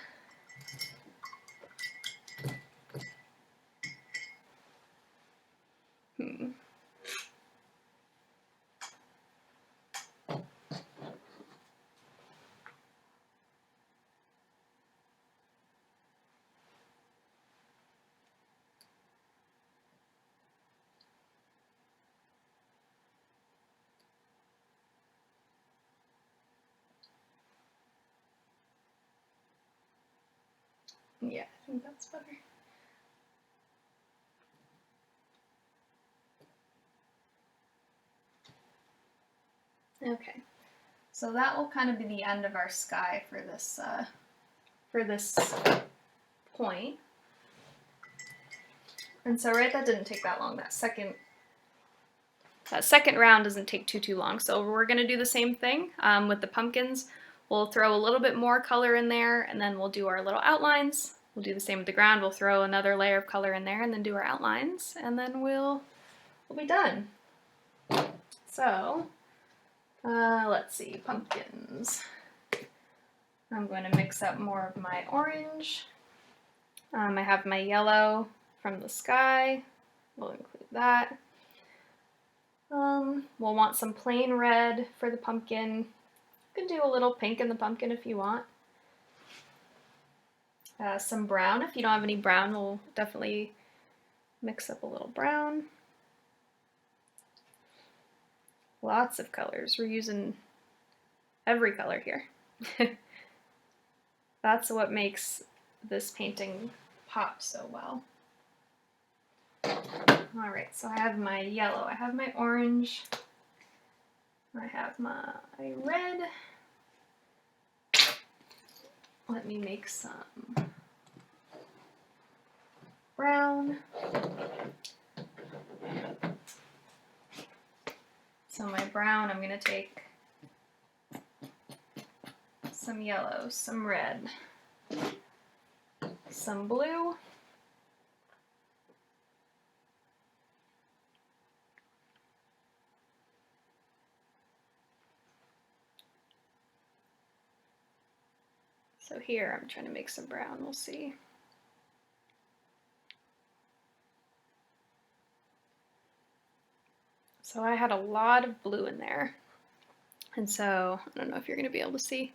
Yeah, I think that's better. Okay, so that will kind of be the end of our sky for this point. And so, right, that didn't take that long. That second round doesn't take too long. So we're gonna do the same thing with the pumpkins. We'll throw a little bit more color in there, and then we'll do our little outlines. We'll do the same with the ground. We'll throw another layer of color in there, and then do our outlines, and then we'll be done. So let's see, pumpkins. I'm going to mix up more of my orange. I have my yellow from the sky. We'll include that. We'll want some plain red for the pumpkin. You can do a little pink in the pumpkin if you want. Some brown. If you don't have any brown, we'll definitely mix up a little brown. Lots of colors. We're using every color here. That's what makes this painting pop so well. Alright, so I have my yellow, I have my orange, I have my red. Let me make some brown. So my brown, I'm going to take some yellow, some red, some blue, so here I'm trying to make some brown, we'll see. So I had a lot of blue in there, and so I don't know if you're going to be able to see.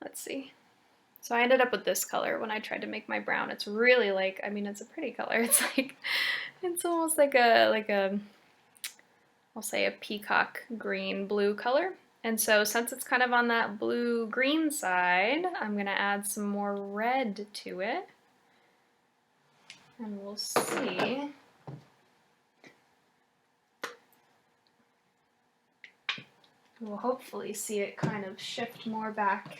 Let's see. So I ended up with this color when I tried to make my brown. It's really like, I mean, it's a pretty color. It's like, it's almost like a, I'll say a peacock green blue color. And so since it's kind of on that blue-green side, I'm going to add some more red to it. And we'll see. We'll hopefully see it kind of shift more back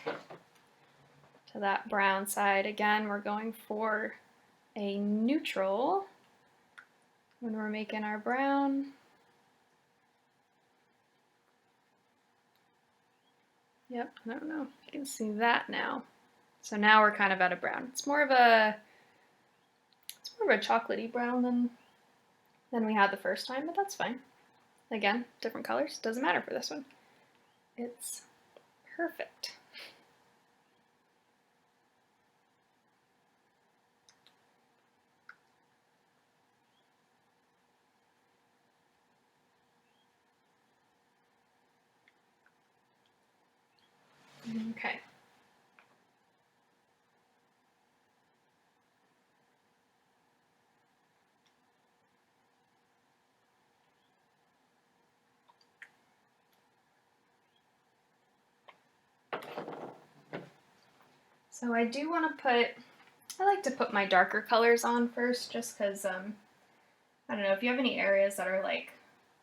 to that brown side. Again, we're going for a neutral when we're making our brown. Yep, I don't know if you can see that now. So now we're kind of at a brown. It's more of a chocolatey brown than we had the first time, but that's fine. Again, different colors, doesn't matter for this one. It's perfect. Okay. So I do want to I like to put my darker colors on first, just because, I don't know, if you have any areas that are like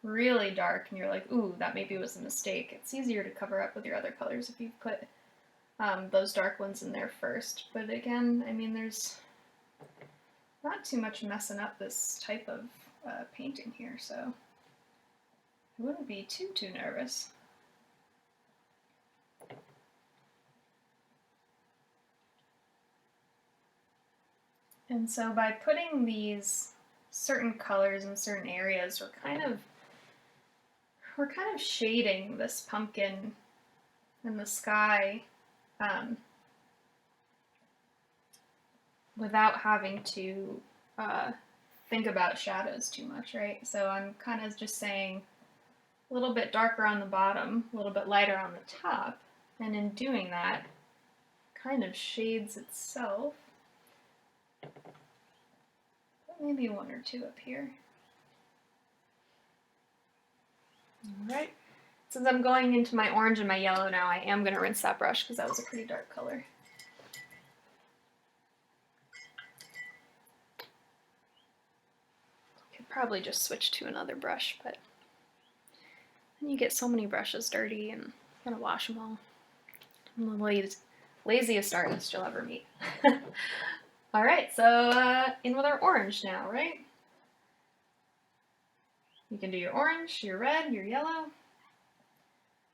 really dark and you're like, ooh, that maybe was a mistake, it's easier to cover up with your other colors if you put those dark ones in there first. But again, I mean, there's not too much messing up this type of painting here, so I wouldn't be too nervous. And so by putting these certain colors in certain areas, we're kind of we're kind of shading this pumpkin in the sky without having to think about shadows too much, right? So I'm kind of just saying a little bit darker on the bottom, a little bit lighter on the top, and in doing that, kind of shades itself. Maybe one or two up here. Alright, since I'm going into my orange and my yellow now, I am going to rinse that brush because that was a pretty dark color. I could probably just switch to another brush, but then you get so many brushes dirty and I'm going to wash them all. I'm the laziest artist you'll ever meet. Alright, so in with our orange now, right? You can do your orange, your red, your yellow,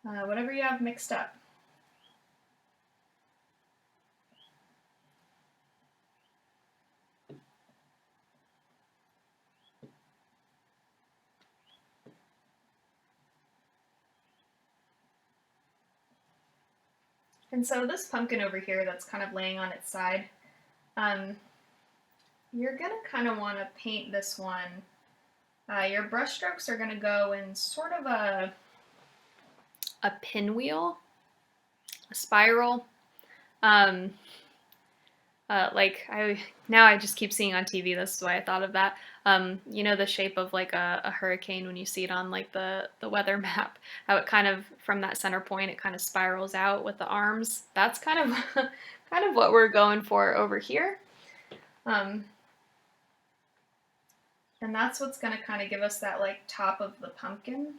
whatever you have mixed up. And so this pumpkin over here that's kind of laying on its side, you're going to kind of want to paint this one. Your brush strokes are going to go in sort of a pinwheel, a spiral. Now I just keep seeing on TV, this is why I thought of that. You know the shape of like a hurricane when you see it on like the weather map, how it kind of, from that center point, it kind of spirals out with the arms. That's kind of kind of what we're going for over here. And that's what's going to kind of give us that like top of the pumpkin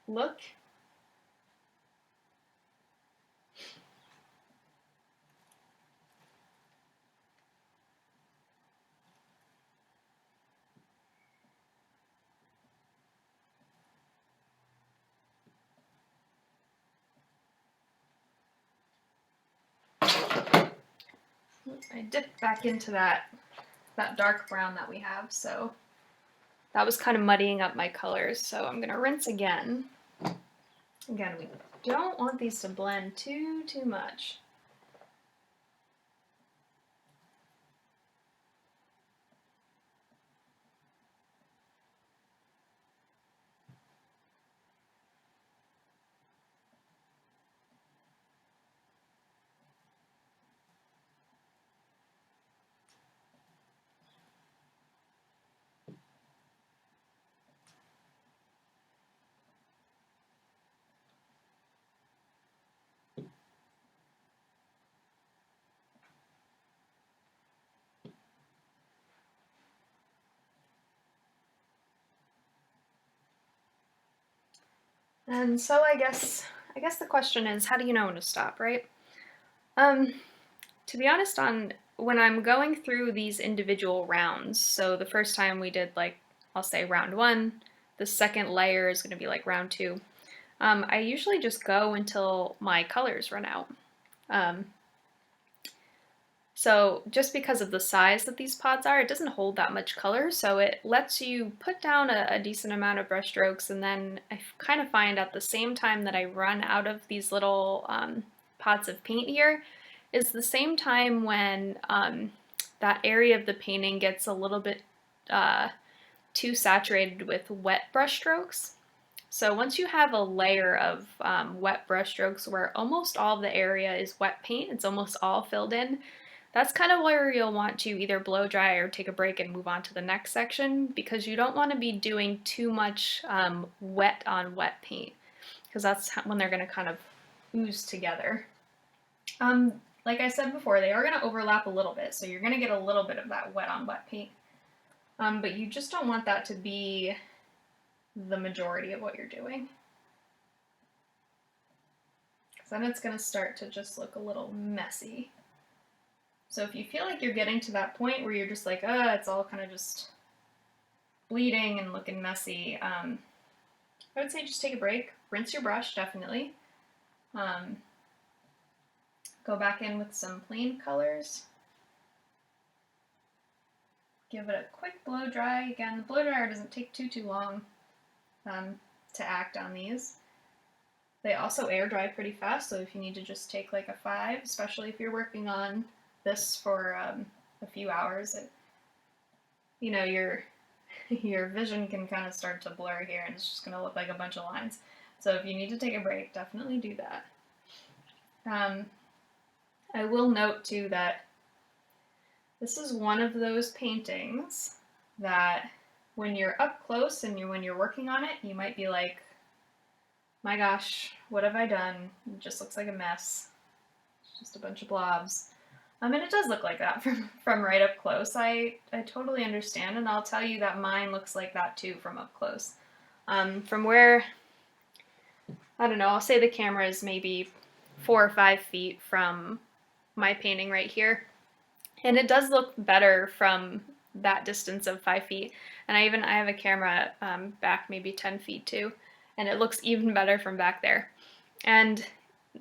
look. I dipped back into that dark brown that we have, so that was kind of muddying up my colors, so I'm going to rinse again. Again, we don't want these to blend too much. And so I guess the question is, how do you know when to stop, right? To be honest, when I'm going through these individual rounds, so the first time we did, like, I'll say round 1, the second layer is going to be like round 2. I usually just go until my colors run out. So just because of the size that these pots are, it doesn't hold that much color, so it lets you put down a decent amount of brush strokes, and then I kind of find at the same time that I run out of these little pots of paint here is the same time when that area of the painting gets a little bit too saturated with wet brush strokes. So once you have a layer of wet brush strokes where almost all of the area is wet paint, it's almost all filled in, that's kind of where you'll want to either blow dry or take a break and move on to the next section, because you don't want to be doing too much wet on wet paint, because that's when they're going to kind of ooze together. Like I said before, they are going to overlap a little bit, so you're going to get a little bit of that wet on wet paint. But you just don't want that to be the majority of what you're doing, because then it's going to start to just look a little messy. So if you feel like you're getting to that point where you're just like, it's all kind of just bleeding and looking messy, I would say just take a break, rinse your brush, definitely. Go back in with some plain colors. Give it a quick blow dry. Again, the blow dryer doesn't take too long. to act on these. They also air dry pretty fast, so if you need to just take like a 5, especially if you're working on this for a few hours, you know, your vision can kind of start to blur here, and it's just going to look like a bunch of lines. So if you need to take a break, definitely do that. I will note too that this is one of those paintings that when you're up close and when you're working on it, you might be like, my gosh, what have I done? It just looks like a mess. It's just a bunch of blobs. And it does look like that from right up close. I totally understand, and I'll tell you that mine looks like that too from up close. From where, I don't know, I'll say the camera is maybe 4 or 5 feet from my painting right here. And it does look better from that distance of 5 feet. And I have a camera back maybe 10 feet too, and it looks even better from back there. And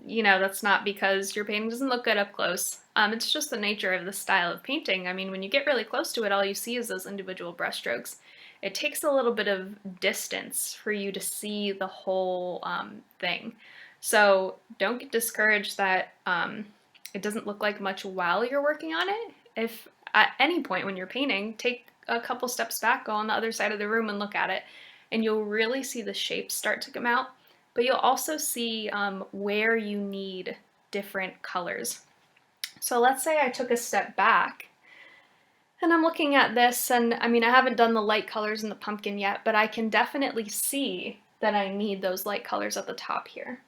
you know, that's not because your painting doesn't look good up close. It's just the nature of the style of painting. I mean, when you get really close to it, all you see is those individual brushstrokes. It takes a little bit of distance for you to see the whole thing. So don't get discouraged that it doesn't look like much while you're working on it. If at any point when you're painting, take a couple steps back, go on the other side of the room and look at it, and you'll really see the shapes start to come out. But you'll also see where you need different colors. So let's say I took a step back and I'm looking at this, and I mean, I haven't done the light colors in the pumpkin yet, but I can definitely see that I need those light colors at the top here.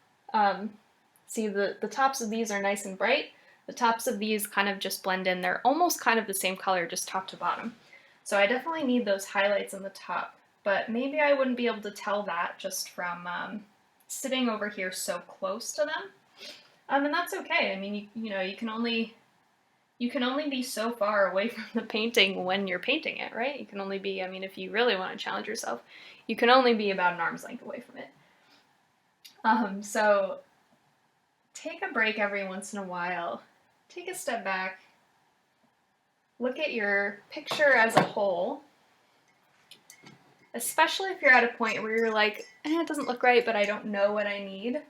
See, the tops of these are nice and bright. The tops of these kind of just blend in. They're almost kind of the same color, just top to bottom. So I definitely need those highlights in the top, but maybe I wouldn't be able to tell that just from sitting over here so close to them. And that's okay. I mean, you know, you can only be so far away from the painting when you're painting it, right? You can only be, I mean, if you really want to challenge yourself, you can only be about an arm's length away from it. So take a break every once in a while. Take a step back. Look at your picture as a whole. Especially if you're at a point where you're like, it doesn't look right, but I don't know what I need.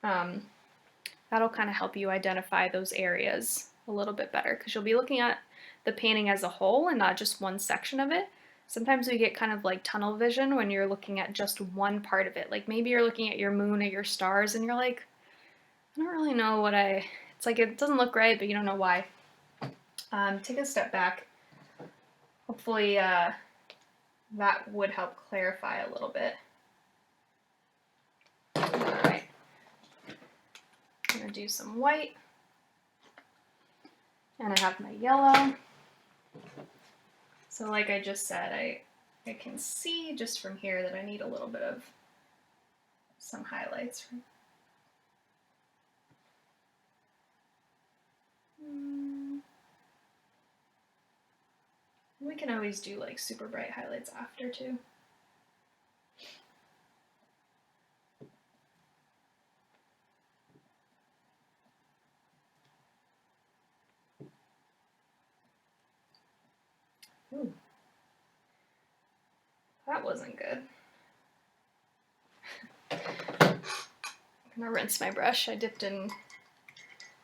That'll kind of help you identify those areas a little bit better, because you'll be looking at the painting as a whole and not just one section of it. Sometimes we get kind of like tunnel vision when you're looking at just one part of it. Like maybe you're looking at your moon or your stars and you're like, I don't really know what it's like it doesn't look right, but you don't know why. Take a step back. Hopefully that would help clarify a little bit. Alright. I'm going to do some white. And I have my yellow. So like I just said, I can see just from here that I need a little bit of some highlights. We can always do like super bright highlights after too. Ooh. That wasn't good. I'm gonna rinse my brush. I dipped in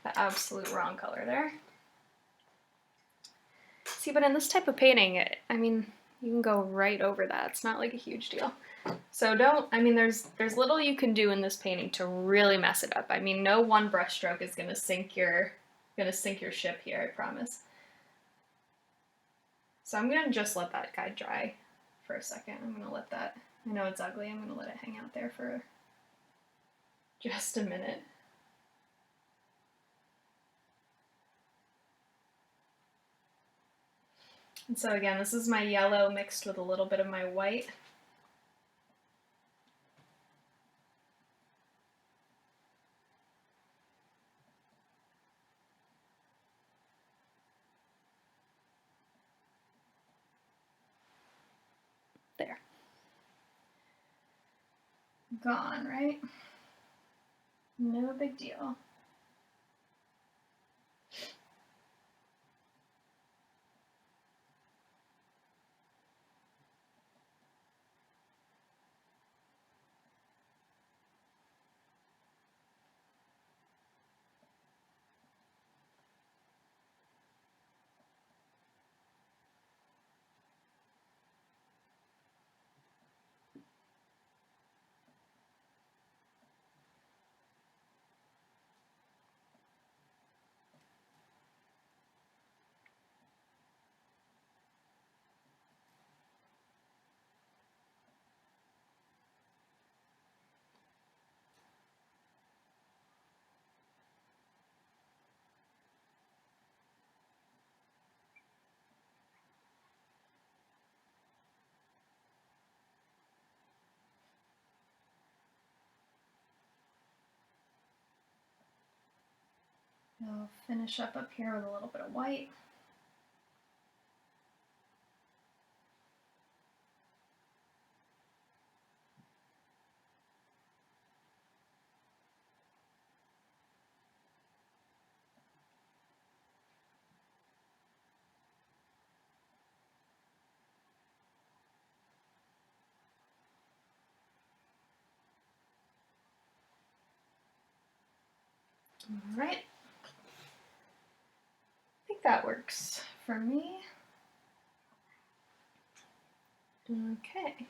the absolute wrong color there. See, but in this type of painting, I mean, you can go right over that. It's not like a huge deal. So there's little you can do in this painting to really mess it up. I mean, no one brush stroke is gonna sink your ship here, I promise. So I'm gonna just let that guy dry for a second. I'm gonna let that, I know it's ugly, I'm gonna let it hang out there for just a minute. And so again, this is my yellow mixed with a little bit of my white. There. Gone, right? No big deal. I'll finish up here with a little bit of white. All right. I think that works for me. Okay.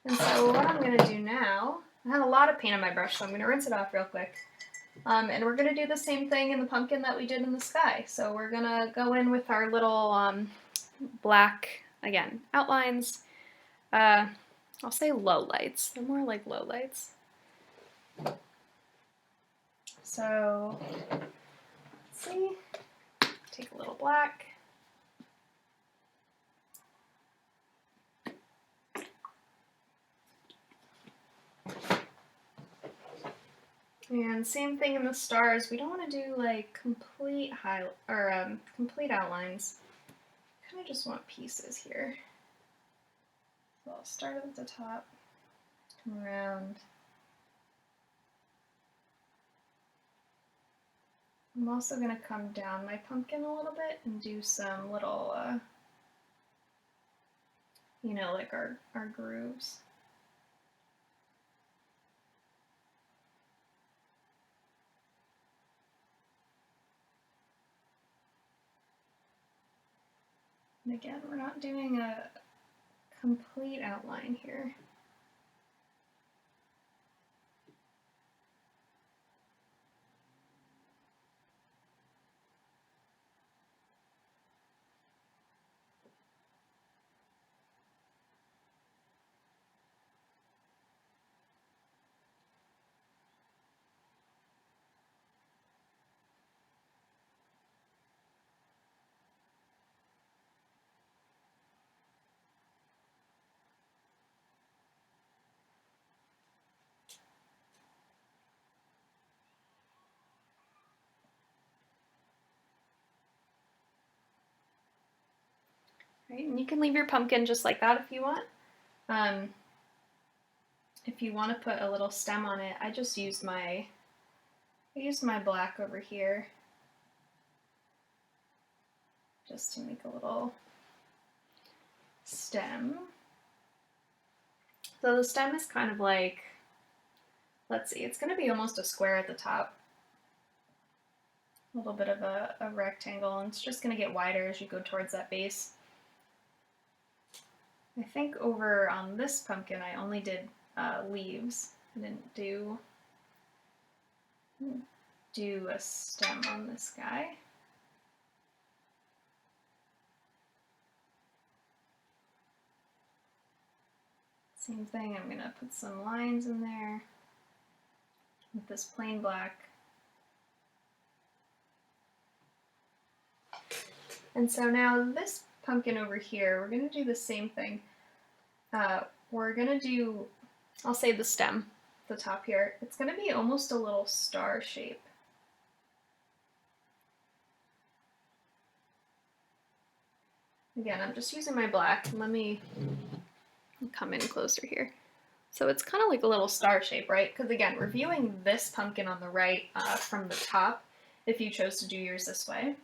And so what I'm going to do now, I have a lot of paint on my brush, so I'm going to rinse it off real quick. And we're going to do the same thing in the pumpkin that we did in the sky. So we're going to go in with our little black, again, outlines. I'll say low lights. They're more like low lights. So, let's see. Take a little black. And same thing in the stars. We don't want to do like complete complete outlines. Kind of just want pieces here. So I'll start at the top, come around. I'm also going to come down my pumpkin a little bit and do some little, you know, like our grooves. And again, we're not doing a complete outline here. Right, and you can leave your pumpkin just like that if you want. If you want to put a little stem on it, I just used my black over here just to make a little stem. So the stem is kind of like, let's see, it's going to be almost a square at the top. A little bit of a rectangle, and it's just going to get wider as you go towards that base. I think over on this pumpkin I only did leaves. I didn't do a stem on this guy. Same thing, I'm going to put some lines in there with this plain black. And so now this pumpkin over here, we're going to do the same thing. We're going to do, I'll say the stem, the top here. It's going to be almost a little star shape. Again, I'm just using my black. Let me come in closer here. So it's kind of like a little star shape, right? Because again, we're viewing this pumpkin on the right from the top if you chose to do yours this way.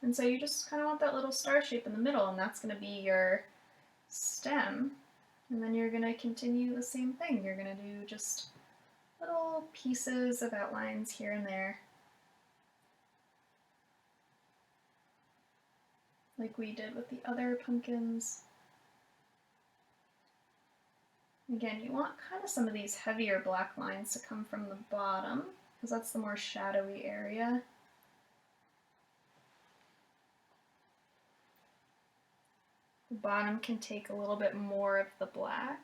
And so you just kind of want that little star shape in the middle, and that's going to be your stem. And then you're going to continue the same thing. You're going to do just little pieces of outlines here and there, like we did with the other pumpkins. Again, you want kind of some of these heavier black lines to come from the bottom, because that's the more shadowy area. The bottom can take a little bit more of the black.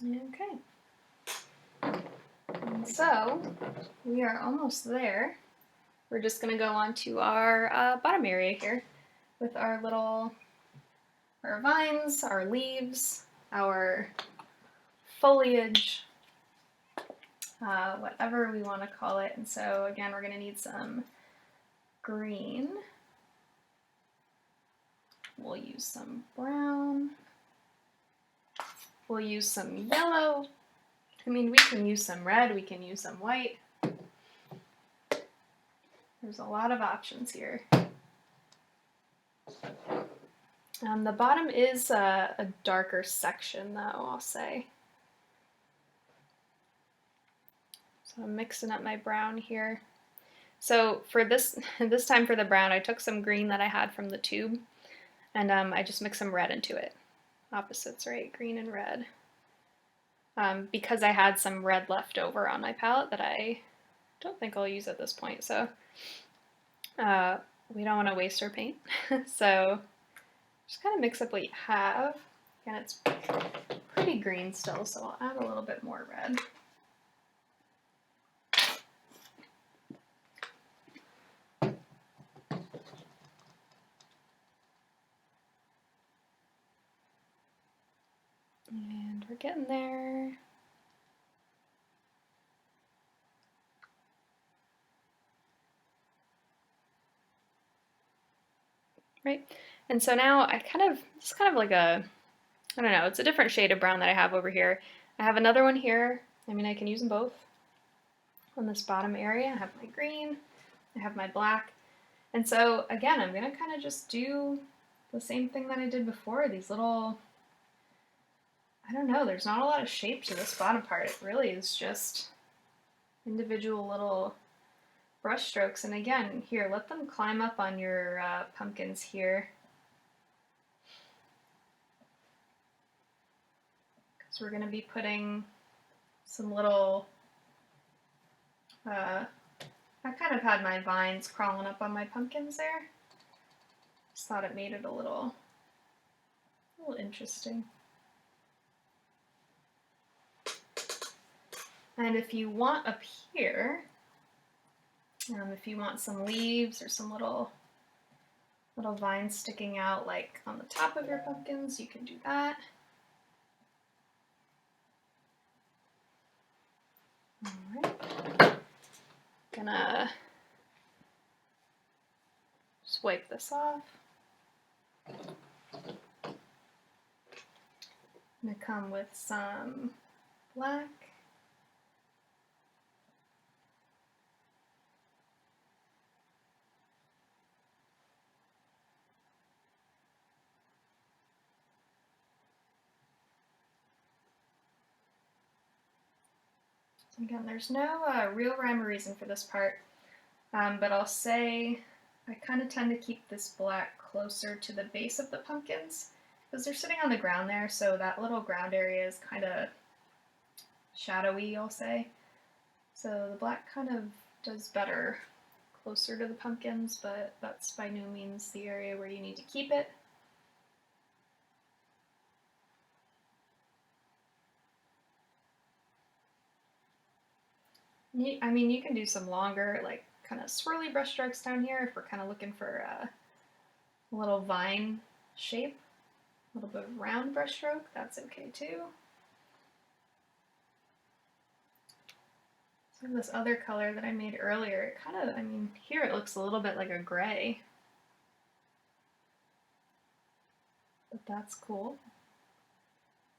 Okay. And so we are almost there. We're just going to go on to our bottom area here with our little our vines, our leaves, our foliage, whatever we want to call it. And so again, we're going to need some green. We'll use some brown. We'll use some yellow. I mean, we can use some red, we can use some white. There's a lot of options here. The bottom is a darker section though, I'll say. So I'm mixing up my brown here. So for this time for the brown, I took some green that I had from the tube, and I just mixed some red into it. Opposites, right? Green and red. Because I had some red left over on my palette that I don't think I'll use at this point, so we don't want to waste our paint. So just kind of mix up what you have. Again, it's pretty green still, so I'll add a little bit more red. And we're getting there. Right, and so now it's kind of like a, I don't know, it's a different shade of brown that I have over here. I have another one here. I mean, I can use them both. On this bottom area, I have my green, I have my black. And so again, I'm gonna kind of just do the same thing that I did before, these little, I don't know, there's not a lot of shape to this bottom part. It really is just individual little brush strokes. And again, here, let them climb up on your pumpkins here. Because we're gonna be putting some little, I kind of had my vines crawling up on my pumpkins there. Just thought it made it a little interesting. And if you want up here, if you want some leaves or some little vines sticking out like on the top of your pumpkins, you can do that. Alright, gonna just wipe this off. I'm gonna come with some black. Again, there's no real rhyme or reason for this part, but I'll say I kind of tend to keep this black closer to the base of the pumpkins because they're sitting on the ground there, so that little ground area is kind of shadowy, I'll say. So the black kind of does better closer to the pumpkins, but that's by no means the area where you need to keep it. I mean, you can do some longer, like kind of swirly brush strokes down here if we're kind of looking for a little vine shape, a little bit of round brush stroke, that's okay too. So this other color that I made earlier, it kind of, I mean, here it looks a little bit like a gray, but that's cool.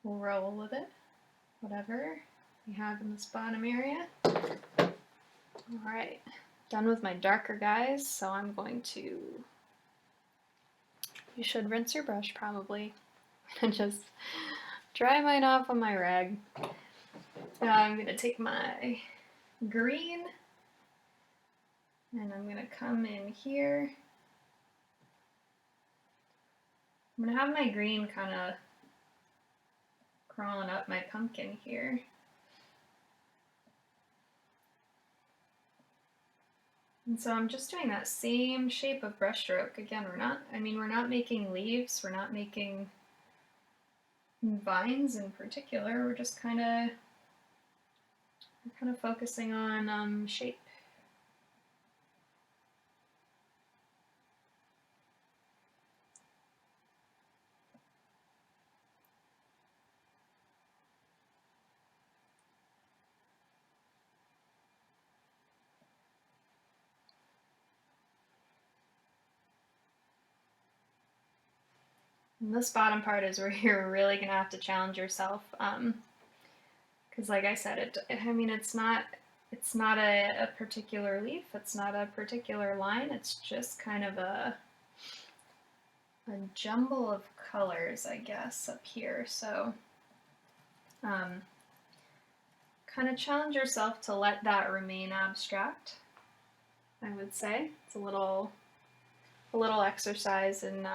We'll roll with it, whatever we have in this bottom area. Alright, done with my darker guys, so I'm going to, you should rinse your brush probably, and just dry mine off on my rag. Now I'm going to take my green, and I'm going to come in here. I'm going to have my green kind of crawling up my pumpkin here. And so I'm just doing that same shape of brush stroke. Again, we're not making leaves, we're not making vines in particular, we're just kind of focusing on shape. And this bottom part is where you're really gonna have to challenge yourself, because like I said, I mean, it's not a particular leaf, it's not a particular line, it's just kind of a jumble of colors, I guess, up here. So kind of challenge yourself to let that remain abstract, I would say. It's a little exercise in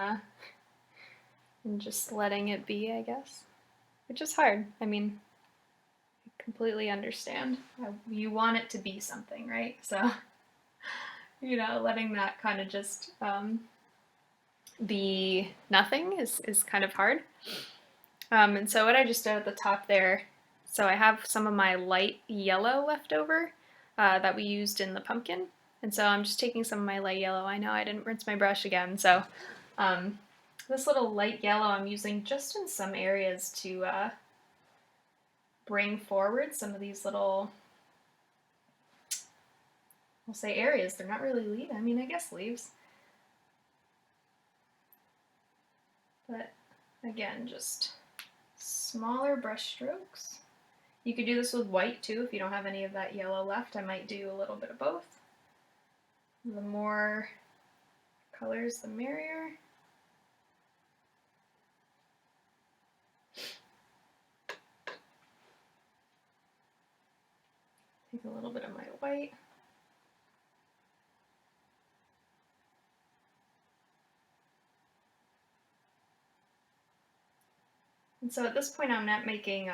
just letting it be, I guess, which is hard. I mean, I completely understand. You want it to be something, right? So, letting that kind of just be nothing is kind of hard. And so what I just did at the top there, so I have some of my light yellow left over that we used in the pumpkin. And so I'm just taking some of my light yellow. I know I didn't rinse my brush again. So this little light yellow I'm using just in some areas to bring forward some of these little, I'll say areas. They're not really leaves. I mean, I guess leaves. But again, just smaller brush strokes. You could do this with white too if you don't have any of that yellow left. I might do a little bit of both. The more colors, the merrier. Take a little bit of my white. And so at this point I'm not making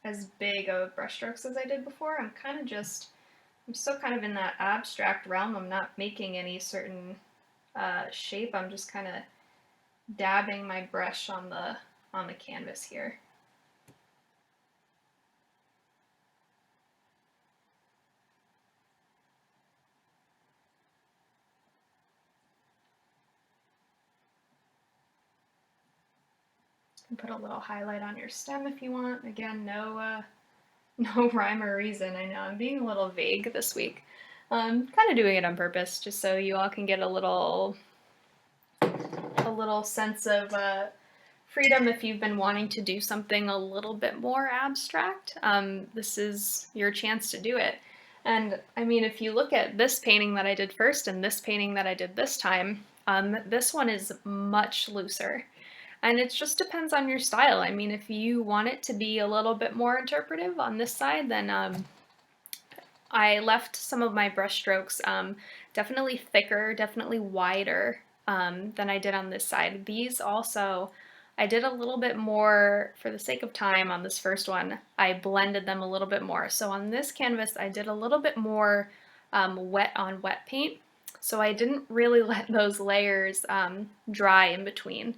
as big of brush strokes as I did before. I'm still kind of in that abstract realm. I'm not making any certain shape. I'm just kind of dabbing my brush on the canvas here. You can put a little highlight on your stem if you want. Again, no rhyme or reason. I know I'm being a little vague this week. Kind of doing it on purpose, just so you all can get a little sense of freedom if you've been wanting to do something a little bit more abstract. This is your chance to do it. And I mean, if you look at this painting that I did first and this painting that I did this time, this one is much looser. And it just depends on your style. I mean, if you want it to be a little bit more interpretive on this side, then I left some of my brush strokes definitely thicker, definitely wider than I did on this side. These also, I did a little bit more, for the sake of time on this first one, I blended them a little bit more. So on this canvas, I did a little bit more wet on wet paint. So I didn't really let those layers dry in between.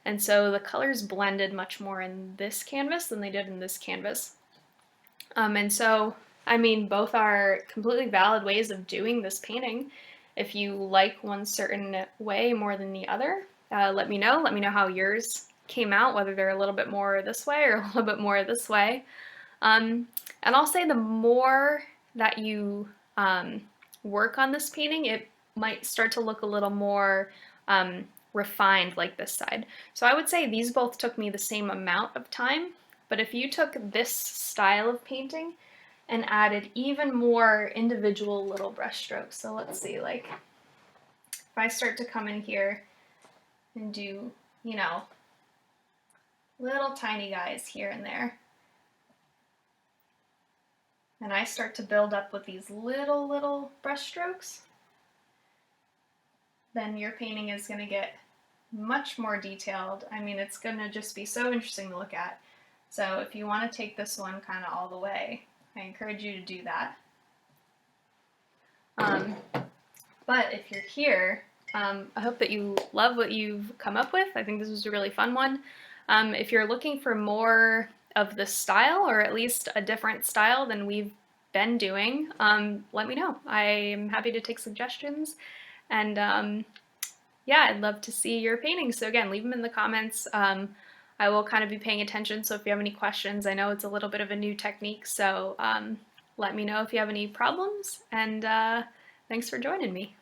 And so the colors blended much more in this canvas than they did in this canvas. And so, I mean, both are completely valid ways of doing this painting. If you like one certain way more than the other, let me know. Let me know how yours came out, whether they're a little bit more this way or a little bit more this way. And I'll say the more that you work on this painting, it might start to look a little more refined like this side. So I would say these both took me the same amount of time, but if you took this style of painting and added even more individual little brush strokes, so let's see, like if I start to come in here and do, little tiny guys here and there, and I start to build up with these little brush strokes, then your painting is going to get much more detailed. I mean, it's going to just be so interesting to look at. So if you want to take this one kind of all the way, I encourage you to do that. But if you're here, I hope that you love what you've come up with. I think this was a really fun one. If you're looking for more of this style, or at least a different style than we've been doing, let me know. I'm happy to take suggestions. And yeah, I'd love to see your paintings. So again, leave them in the comments. I will kind of be paying attention, so if you have any questions, I know it's a little bit of a new technique, so let me know if you have any problems, and thanks for joining me.